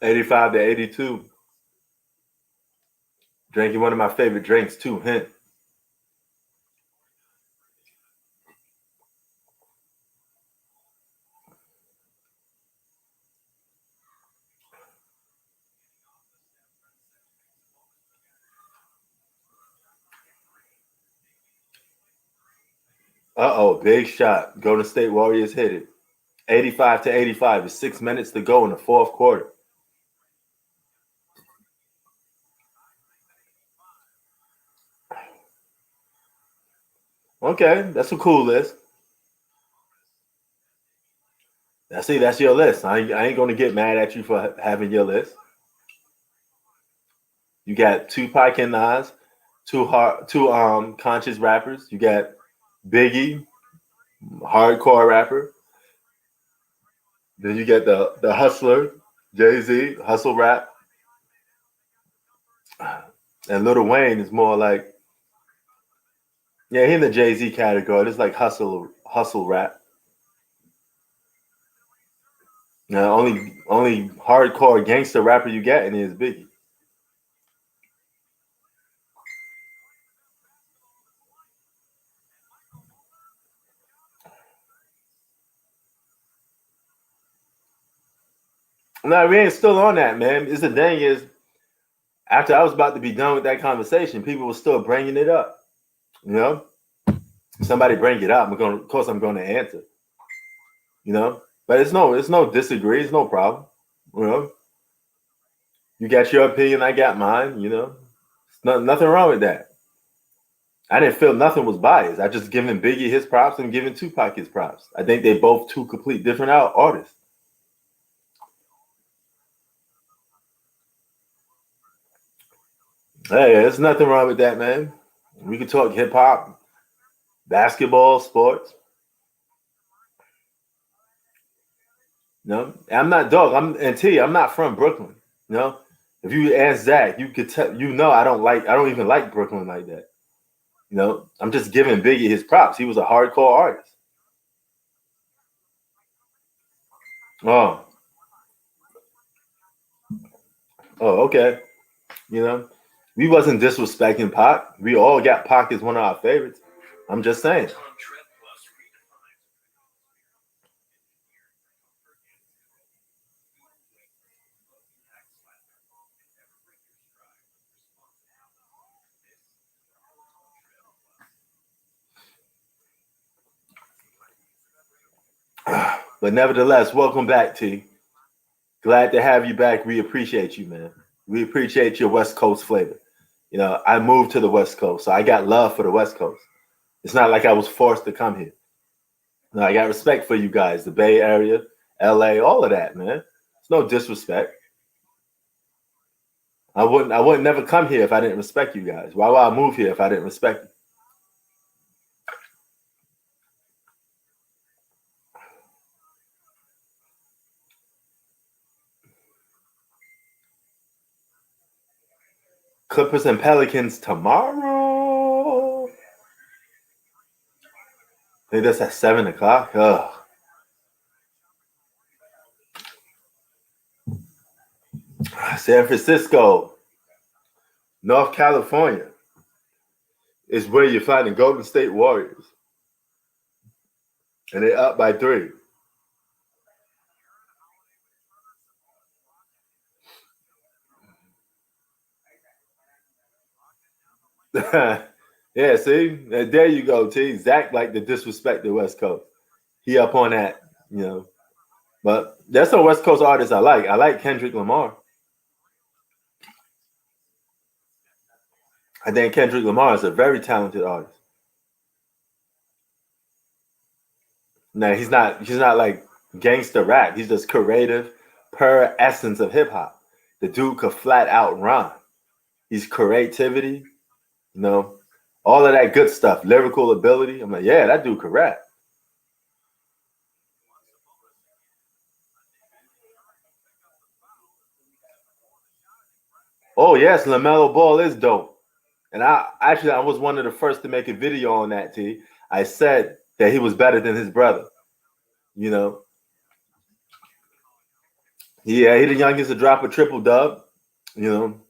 $85-82. Drinking one of my favorite drinks too. Hint. Big shot. Golden State Warriors hit it. 85-85 with 6 minutes to go in the fourth quarter. Okay, that's a cool list. see that's your list. I ain't gonna get mad at you for having your list. You got Tupac and Nas, two conscious rappers. You got Biggie, hardcore rapper. Then you get the hustler, Jay-Z, hustle rap. And Lil Wayne is more like, yeah, he in the Jay-Z category. It's like hustle rap. Now, only hardcore gangster rapper you get, and is Biggie. No, we ain't still on that, man. It's the thing is, after I was about to be done with that conversation, people were still bringing it up. You know, somebody bring it up, of course, I'm going to answer. You know, but it's no disagree, it's no problem. You know, you got your opinion, I got mine. You know, nothing wrong with that. I didn't feel nothing was biased. I just giving Biggie his props and giving Tupac his props. I think they both two complete different artists. Hey, there's nothing wrong with that, man. We can talk hip hop, basketball, sports. No, I'm not dog. I'm not from Brooklyn. You know, if you ask Zach, you could tell. You know, I don't even like Brooklyn like that. You know, I'm just giving Biggie his props. He was a hardcore artist. Oh, okay. You know, we wasn't disrespecting Pac. We all got Pac as one of our favorites. I'm just saying. But nevertheless, welcome back, T. Glad to have you back. We appreciate you, man. We appreciate your West Coast flavor. You know, I moved to the West Coast, so I got love for the West Coast. It's not like I was forced to come here. No, I got respect for you guys, the Bay Area, LA, all of that, man. It's no disrespect. I wouldn't never come here if I didn't respect you guys. Why would I move here if I didn't respect you? Clippers and Pelicans tomorrow. I think that's at 7 o'clock. Ugh. San Francisco, North California is where you find the Golden State Warriors. And they're up by 3. Yeah, see? There you go, T. Zach like to disrespect the West Coast. He up on that, you know. But there's some West Coast artists I like. I like Kendrick Lamar. I think Kendrick Lamar is a very talented artist. Now he's not like gangster rap. He's just creative, per essence of hip hop. The dude could flat out rhyme. He's creativity, you know, all of that good stuff, lyrical ability. I'm like, yeah, that dude could rap. Oh yes, LaMelo Ball is dope. And I was one of the first to make a video on that, T. I said that he was better than his brother. You know. Yeah, he the youngest to drop a triple dub. You know.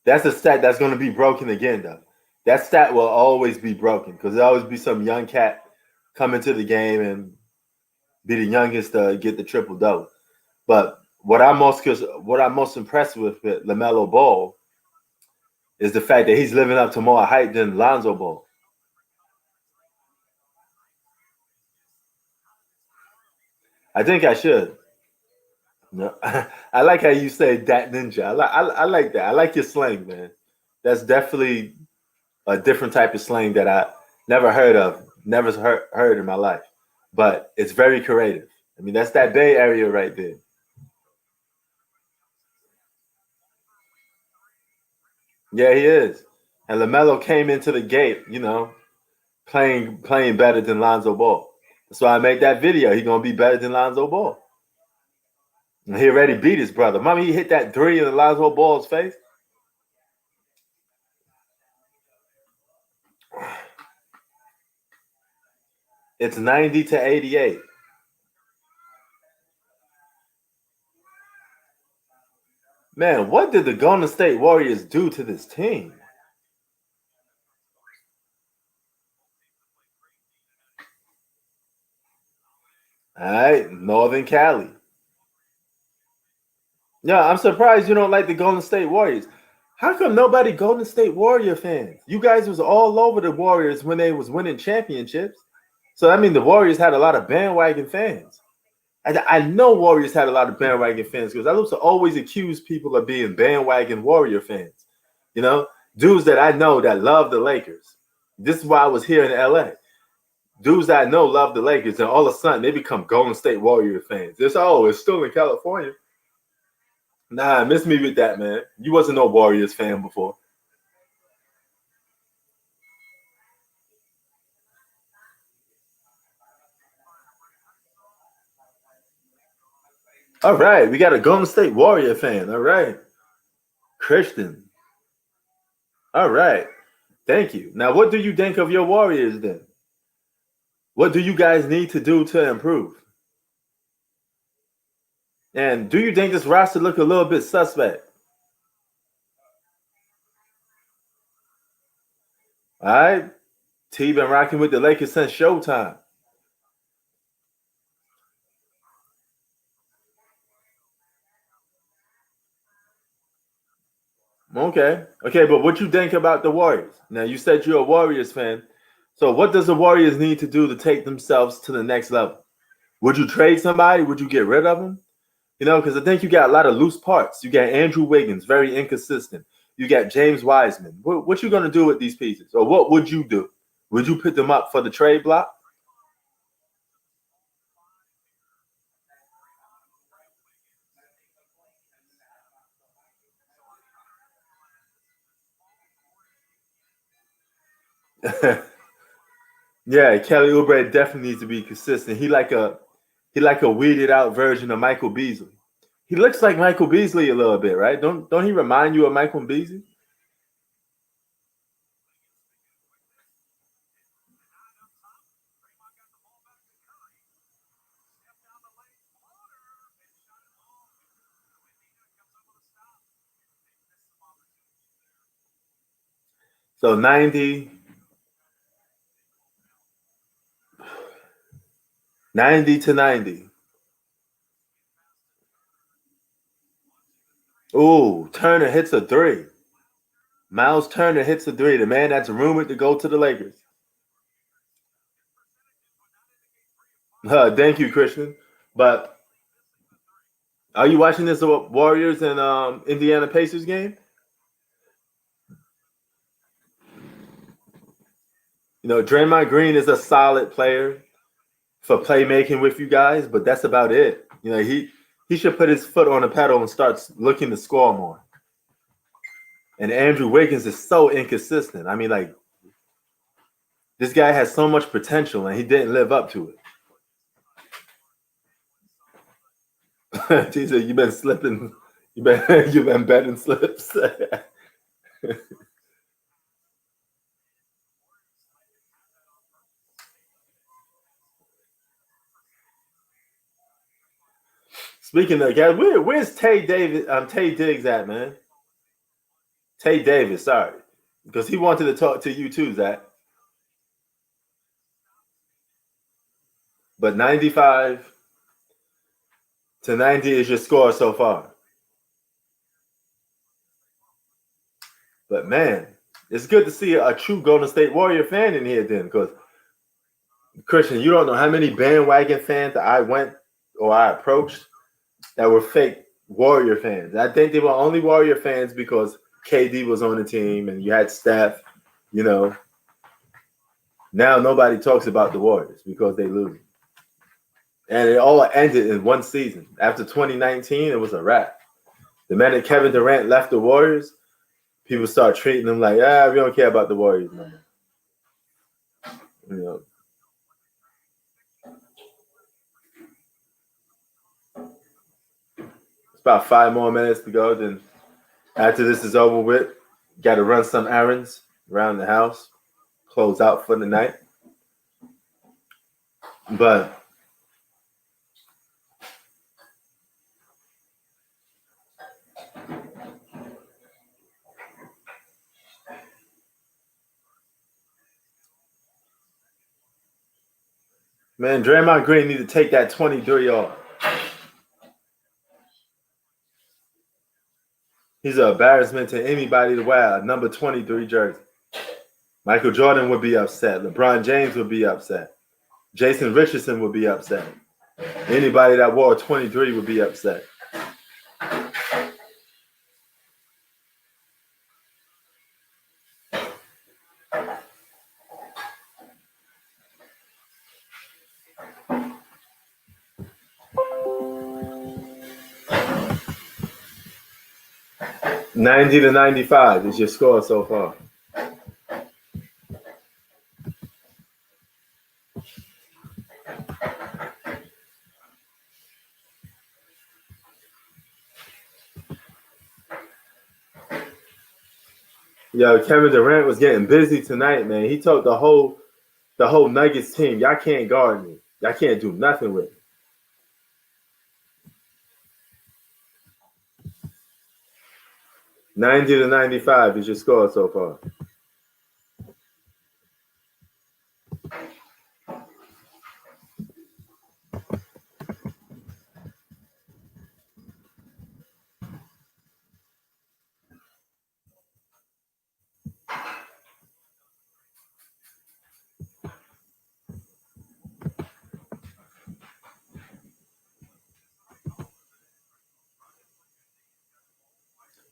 That's a stat that's going to be broken again, though. That stat will always be broken because there'll always be some young cat come into the game and be the youngest to get the triple double. But what I'm most impressed with LaMelo Ball is the fact that he's living up to more hype than Lonzo Ball. I think I should. No, I like how you say that ninja. I like that. I like your slang, man. That's definitely a different type of slang that I never heard of Never heard in my life, but it's very creative. I mean, that's that Bay Area right there. Yeah, he is. And LaMelo came into the gate, playing better than Lonzo Ball. That's why I made that video. He's gonna be better than Lonzo Ball. And he already beat his brother. Mommy, he hit that 3 in Lonzo Ball's face. It's 90-88. Man, what did the Golden State Warriors do to this team? All right, Northern Cali. Yeah, I'm surprised you don't like the Golden State Warriors. How come nobody Golden State Warrior fans? You guys was all over the Warriors when they was winning championships. So I mean, the Warriors had a lot of bandwagon fans. I know Warriors had a lot of bandwagon fans because I used to always accuse people of being bandwagon Warrior fans. Dudes that I know that love the Lakers. This is why I was here in LA. Dudes that I know love the Lakers, and all of a sudden they become Golden State Warrior fans. It's still in California. Nah, miss me with that, man. You wasn't no Warriors fan before. All right, we got a Golden State Warrior fan. All right. Christian. All right. Thank you. Now, what do you think of your Warriors then? What do you guys need to do to improve? And do you think this roster look a little bit suspect? All right. T been rocking with the Lakers since Showtime. Okay, but what you think about the Warriors? Now, you said you're a Warriors fan. So what does the Warriors need to do to take themselves to the next level? Would you trade somebody? Would you get rid of them? Because I think you got a lot of loose parts. You got Andrew Wiggins, very inconsistent. You got James Wiseman. What you going to do with these pieces? Or what would you do? Would you put them up for the trade block? Yeah, Kelly Oubre definitely needs to be consistent. He like a weeded out version of Michael Beasley. He looks like Michael Beasley a little bit, right? Don't he remind you of Michael Beasley? So 90 to 90. Ooh, Turner hits a 3. Miles Turner hits a 3. The man that's rumored to go to the Lakers. Thank you, Christian. But are you watching this Warriors and Indiana Pacers game? Draymond Green is a solid player for playmaking with you guys, but that's about it. He should put his foot on the pedal and start looking to score more. And Andrew Wiggins is so inconsistent. I mean, like, this guy has so much potential, and he didn't live up to it. He said, "You've been slipping. You've been betting slips." Speaking of guys, where's Tay Diggs at, man? Tay Davis, sorry. Because he wanted to talk to you too, Zach. But 95 to 90 is your score so far. But man, it's good to see a true Golden State Warrior fan in here then, because Christian, you don't know how many bandwagon fans I approached that were fake Warrior fans. I think they were only Warrior fans because KD was on the team and you had Steph, Now nobody talks about the Warriors because they lose. And it all ended in one season. After 2019, it was a wrap. The minute Kevin Durant left the Warriors, people start treating them like, we don't care about the Warriors no more. You know. It's about 5 more minutes to go. Then after this is over with, got to run some errands around the house, close out for the night. But man, Draymond Green need to take that 23 off. He's an embarrassment to anybody to wear a number 23 jersey. Michael Jordan would be upset. LeBron James would be upset. Jason Richardson would be upset. Anybody that wore 23 would be upset. $90-95 is your score so far. Yo, Kevin Durant was getting busy tonight, man. He told the whole Nuggets team, y'all can't guard me. Y'all can't do nothing with me. $90-95 is your score so far.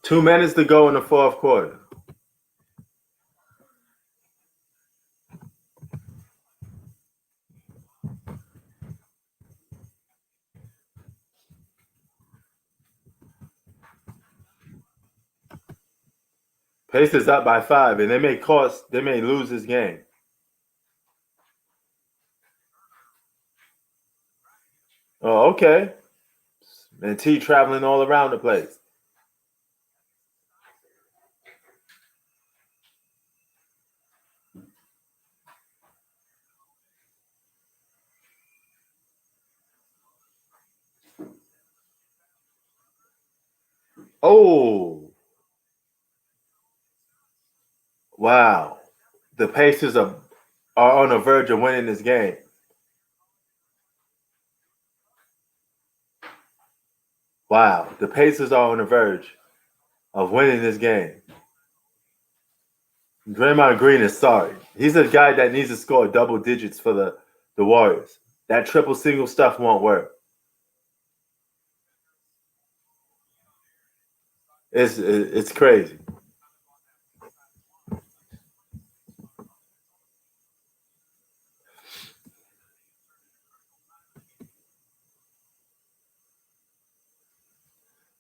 Two minutes to go in the fourth quarter. Pacers up by 5, and they may lose this game. Oh, okay. And T traveling all around the place. Oh. Wow. The Pacers are on the verge of winning this game. Wow. The Pacers are on the verge of winning this game. Draymond Green is sorry. He's a guy that needs to score double digits for the Warriors. That triple single stuff won't work. It's crazy.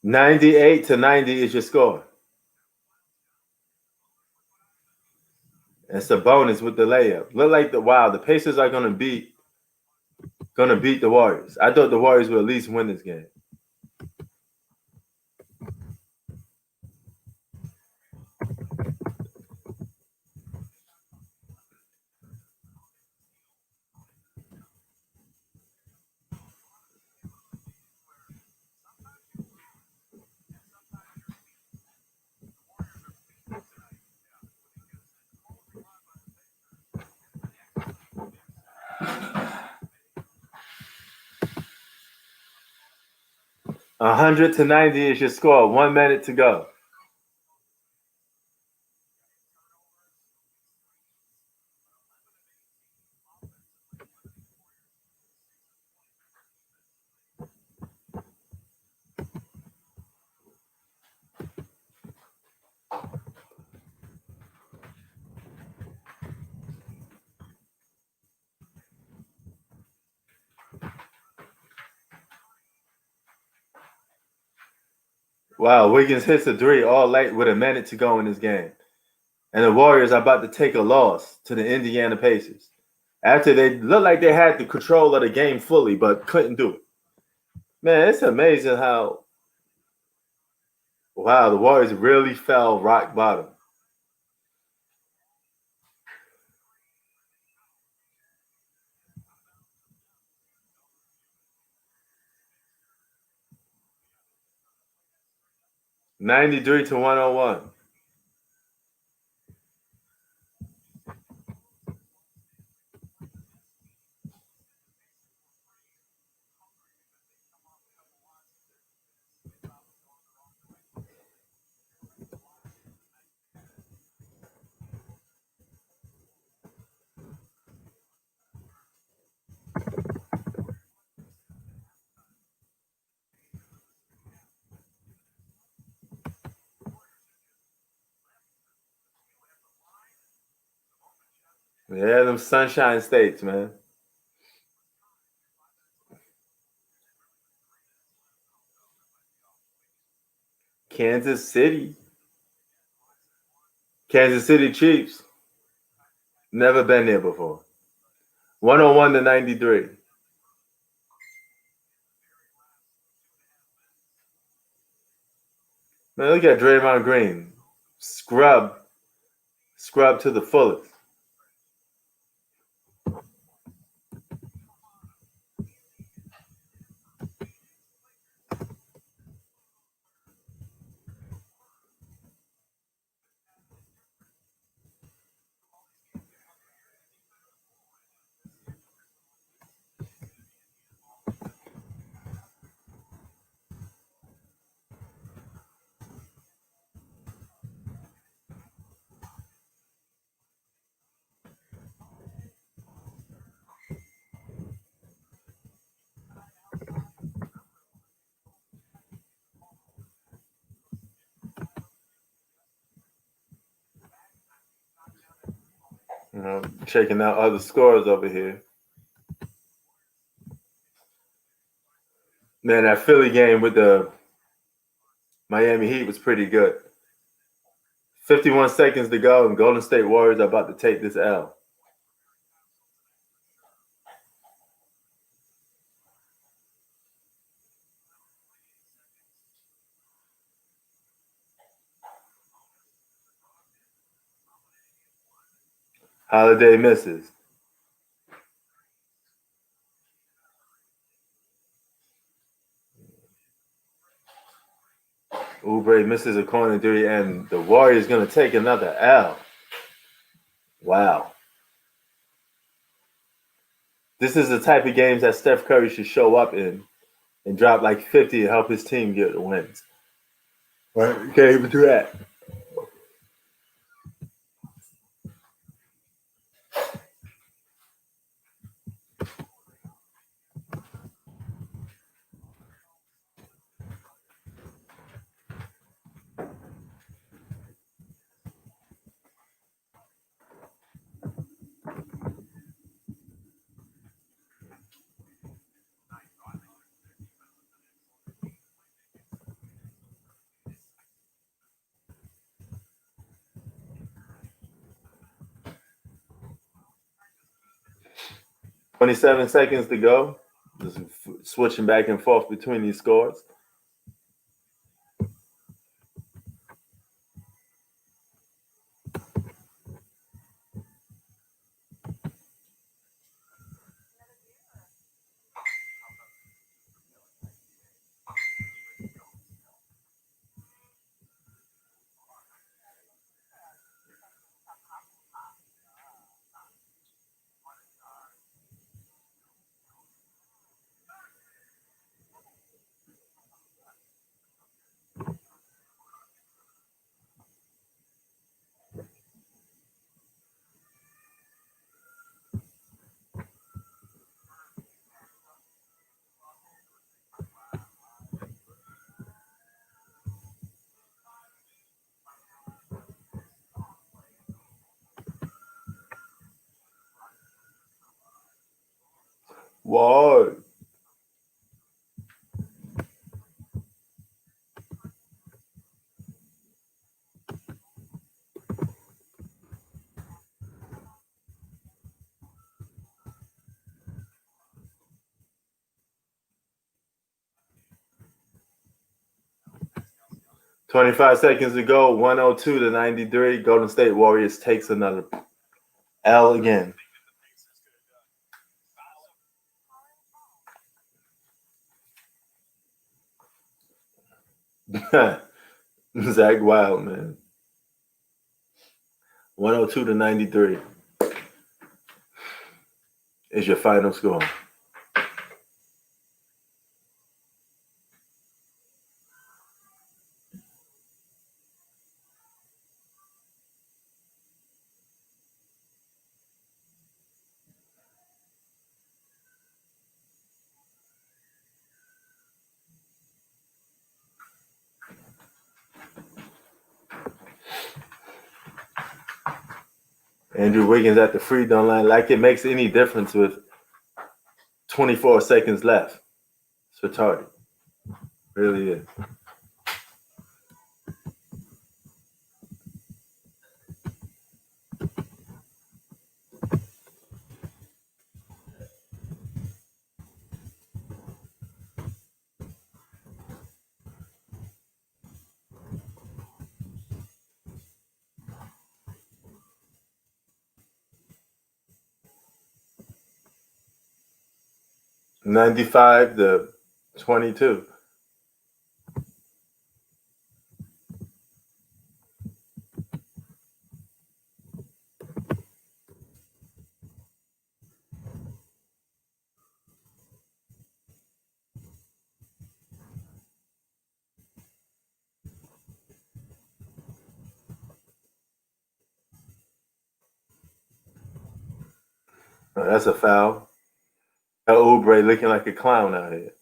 $98-90 is your score. It's a bonus with the layup. Look like the Pacers are gonna beat the Warriors. I thought the Warriors would at least win this game. $100-90 is your score. 1 minute to go. Wow, Wiggins hits a three all late with a minute to go in this game. And the Warriors are about to take a loss to the Indiana Pacers after they looked like they had the control of the game fully, but couldn't do it. Man, it's amazing how, wow, the Warriors really fell rock bottom. $93 to 101. Yeah, them Sunshine States, man. Kansas City. Kansas City Chiefs. Never been there before. 101 to 93. Man, look at Draymond Green. Scrub to the fullest. You know, checking out other scores over here. Man, that Philly game with the Miami Heat was pretty good. 51 seconds to go, and Golden State Warriors are about to take this L. Holiday misses. Oubre misses a corner three, and the Warriors going to take another L. Wow. This is the type of games that Steph Curry should show up in and drop like 50 and help his team get the wins. Right? You can't even do that. $27 seconds to go. Just switching back and forth between these scores. Whoa. 25 seconds to go. 102-93. Golden State Warriors takes another L again. Zach Wild, man. 102-93 is your final score. Andrew Wiggins at the free throw line, like it makes any difference with 24 seconds left. It's retarded. Really is. $95-22. Oh, that's a foul. Oubre looking like a clown out here.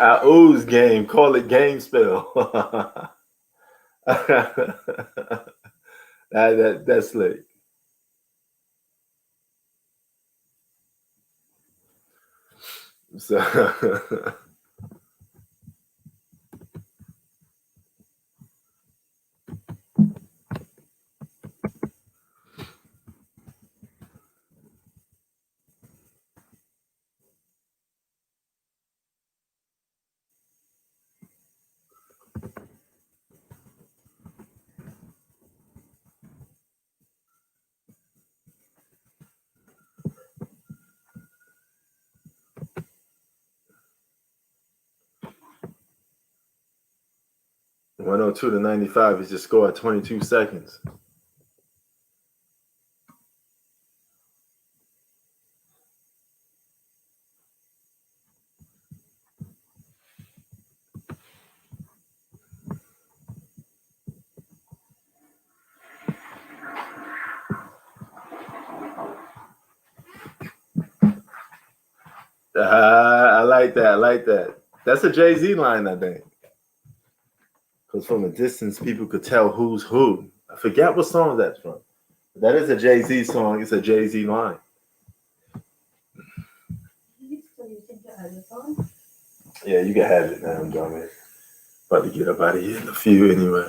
Our ooze game. Call it game spell. That's slick. So 102-95 is your score at 22 seconds. I like that. I like that. That's a Jay-Z line, I think. Because from a distance, people could tell who's who. I forget what song that's from. That is a Jay-Z song. It's a Jay-Z line. Yeah, you can have it now, dummy. About to get up out of here in a few anyway.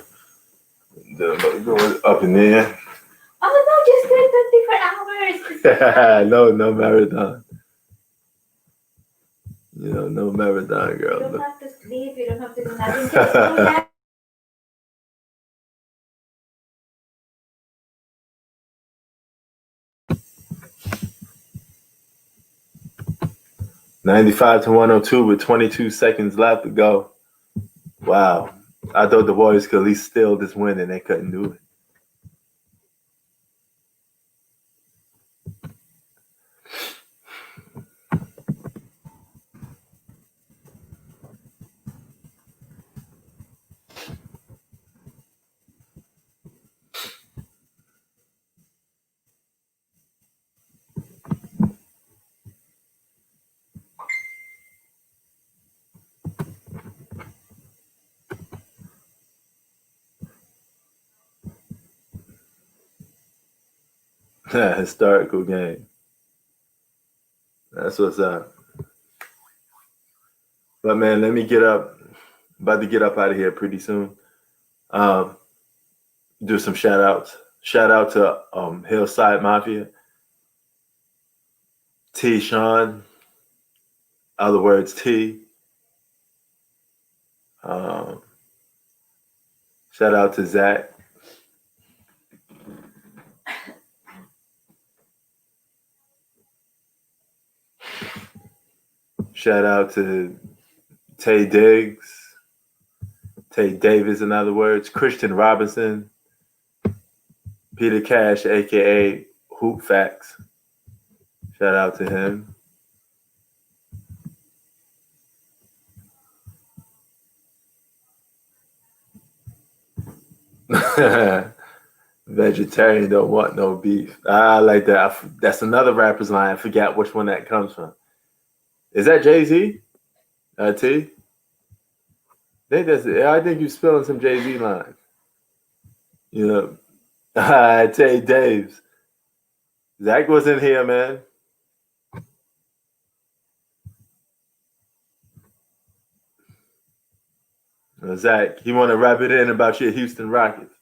Going up in there. Oh no, just 24 hours. No marathon. You know, no marathon, girl. You don't have to sleep. You don't have to do nothing. Just do that. $95-102 with 22 seconds left to go. Wow. I thought the Warriors could at least steal this win, and they couldn't do it. Historical game. That's what's up. But man, let me get up. About to get up out of here pretty soon. Do some shout outs. Shout out to Hillside Mafia. T Sean. Other words, T. Shout out to Zach. Shout out to Tay Diggs. Tay Davis, in other words. Christian Robinson. Peter Cash, a.k.a. Hoop Facts. Shout out to him. Vegetarian don't want no beef. I like that. That's another rapper's line. I forgot which one that comes from. Is that Jay-Z? T? I think you're spilling some Jay-Z lines. You know, Tay Daves. Zach was in here, man. Zach, you want to wrap it in about your Houston Rockets?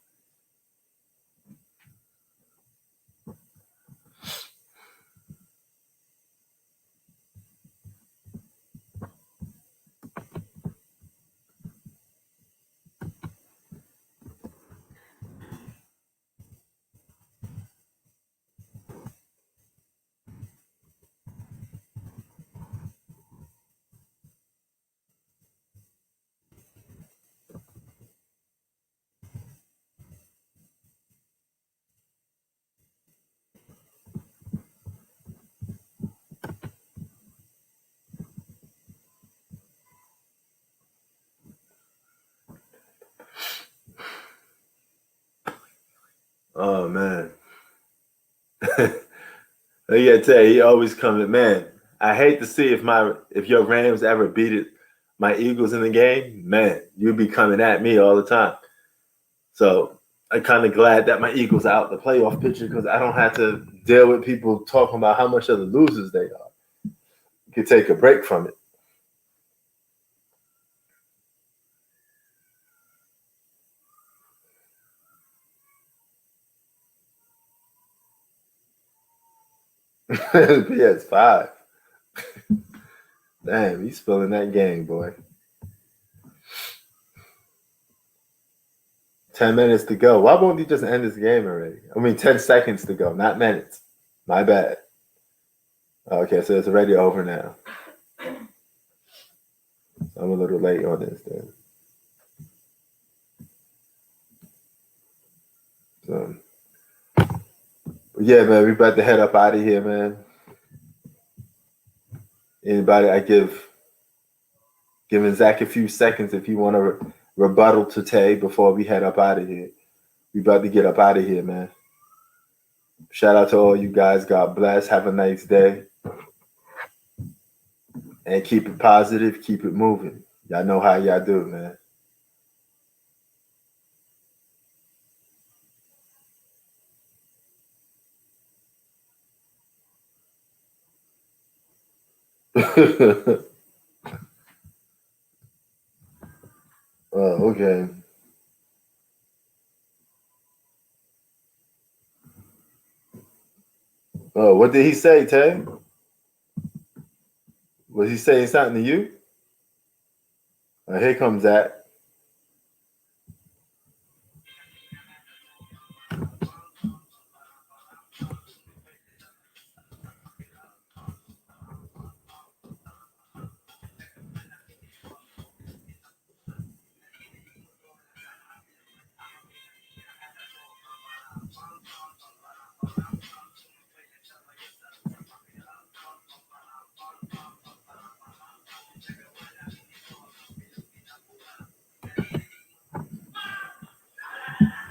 Oh man. I gotta tell you, he always comes. Man, I hate to see if your Rams ever beat my Eagles in the game. Man, you'd be coming at me all the time. So I'm kind of glad that my Eagles are out the playoff picture because I don't have to deal with people talking about how much of the losers they are. You can take a break from it. PS5. Damn, he's spilling that game, boy. 10 minutes to go. Why won't he just end this game already? I mean, 10 seconds to go, not minutes. My bad. Okay, so it's already over now. I'm a little late on this then. So, yeah, man, we about to head up out of here, man. Anybody, giving Zach a few seconds if you want to rebuttal to Tay before we head up out of here. We about to get up out of here, man. Shout out to all you guys. God bless. Have a nice day. And keep it positive. Keep it moving. Y'all know how y'all do, man. Oh, okay. Oh, what did he say, Tay? Was he saying something to you? Here comes that.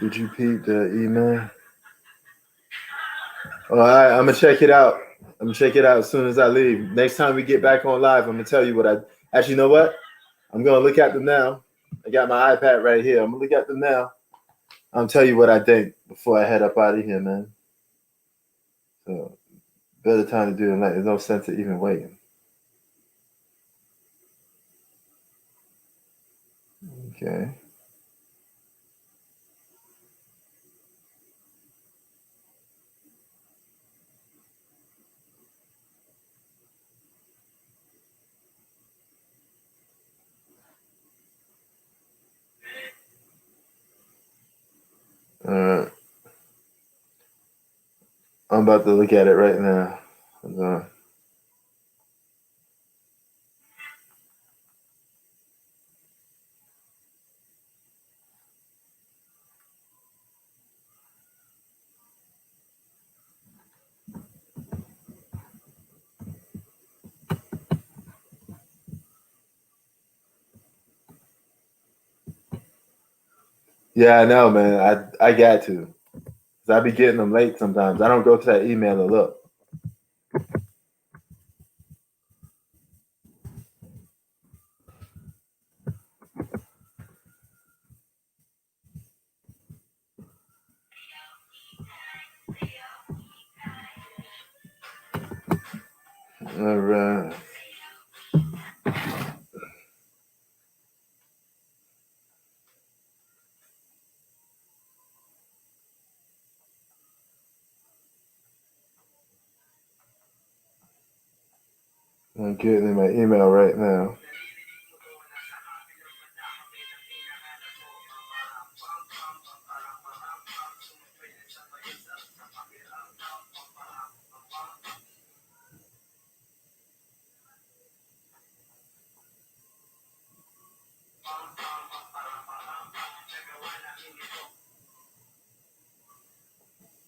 Did you peep the email? All right, I'm gonna check it out. I'm gonna check it out as soon as I leave. Next time we get back on live, I'm gonna tell you what I actually, you know what? I'm gonna look at them now. I got my iPad right here. I'm gonna look at them now. I'll tell you what I think before I head up out of here, man. So better time to do it tonight. There's no sense of even waiting. Okay. All right. I'm about to look at it right now. Hold on. Yeah, I know, man. I got to. Cause I be getting them late sometimes. I don't go to that email to look. All right. I'm getting in my email right now.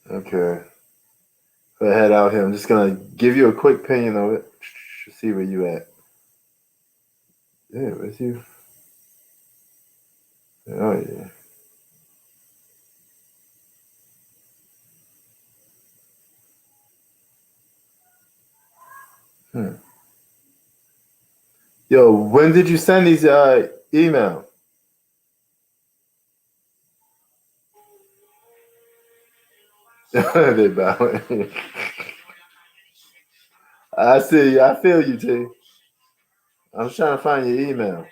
Okay. Go ahead out here. I'm just gonna give you a quick opinion of it. See where you at. Yeah, where's you? Oh yeah. Yo, when did you send these emails? They bowing. I see you. I feel you, T. I'm trying to find your email.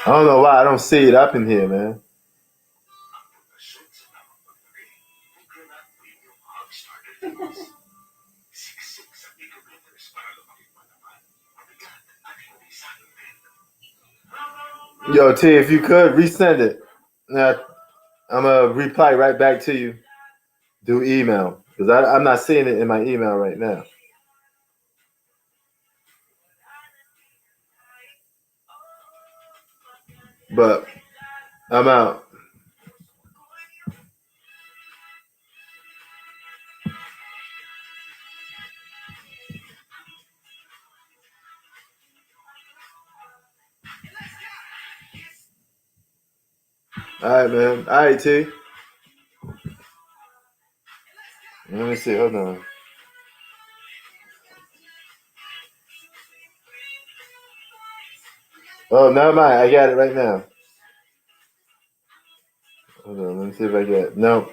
I don't know why I don't see it up in here, man. Yo, T, if you could resend it. Now, I'm gonna reply right back to you. Do email because I'm not seeing it in my email right now. But I'm out. All right, man. All right, T. Let me see. Hold on. Oh, never mind. I got it right now. Hold on. Let me see if I get it. Nope.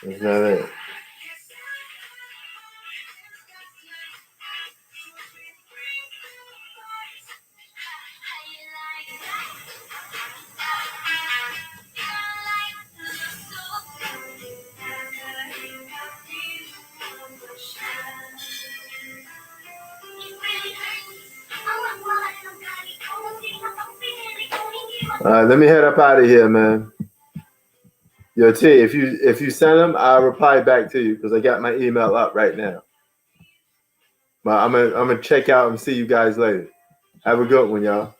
That's not it. All right, let me head up out of here, man. Yo, T, if you send them, I'll reply back to you because I got my email up right now. But I'm gonna check out and see you guys later. Have a good one, y'all.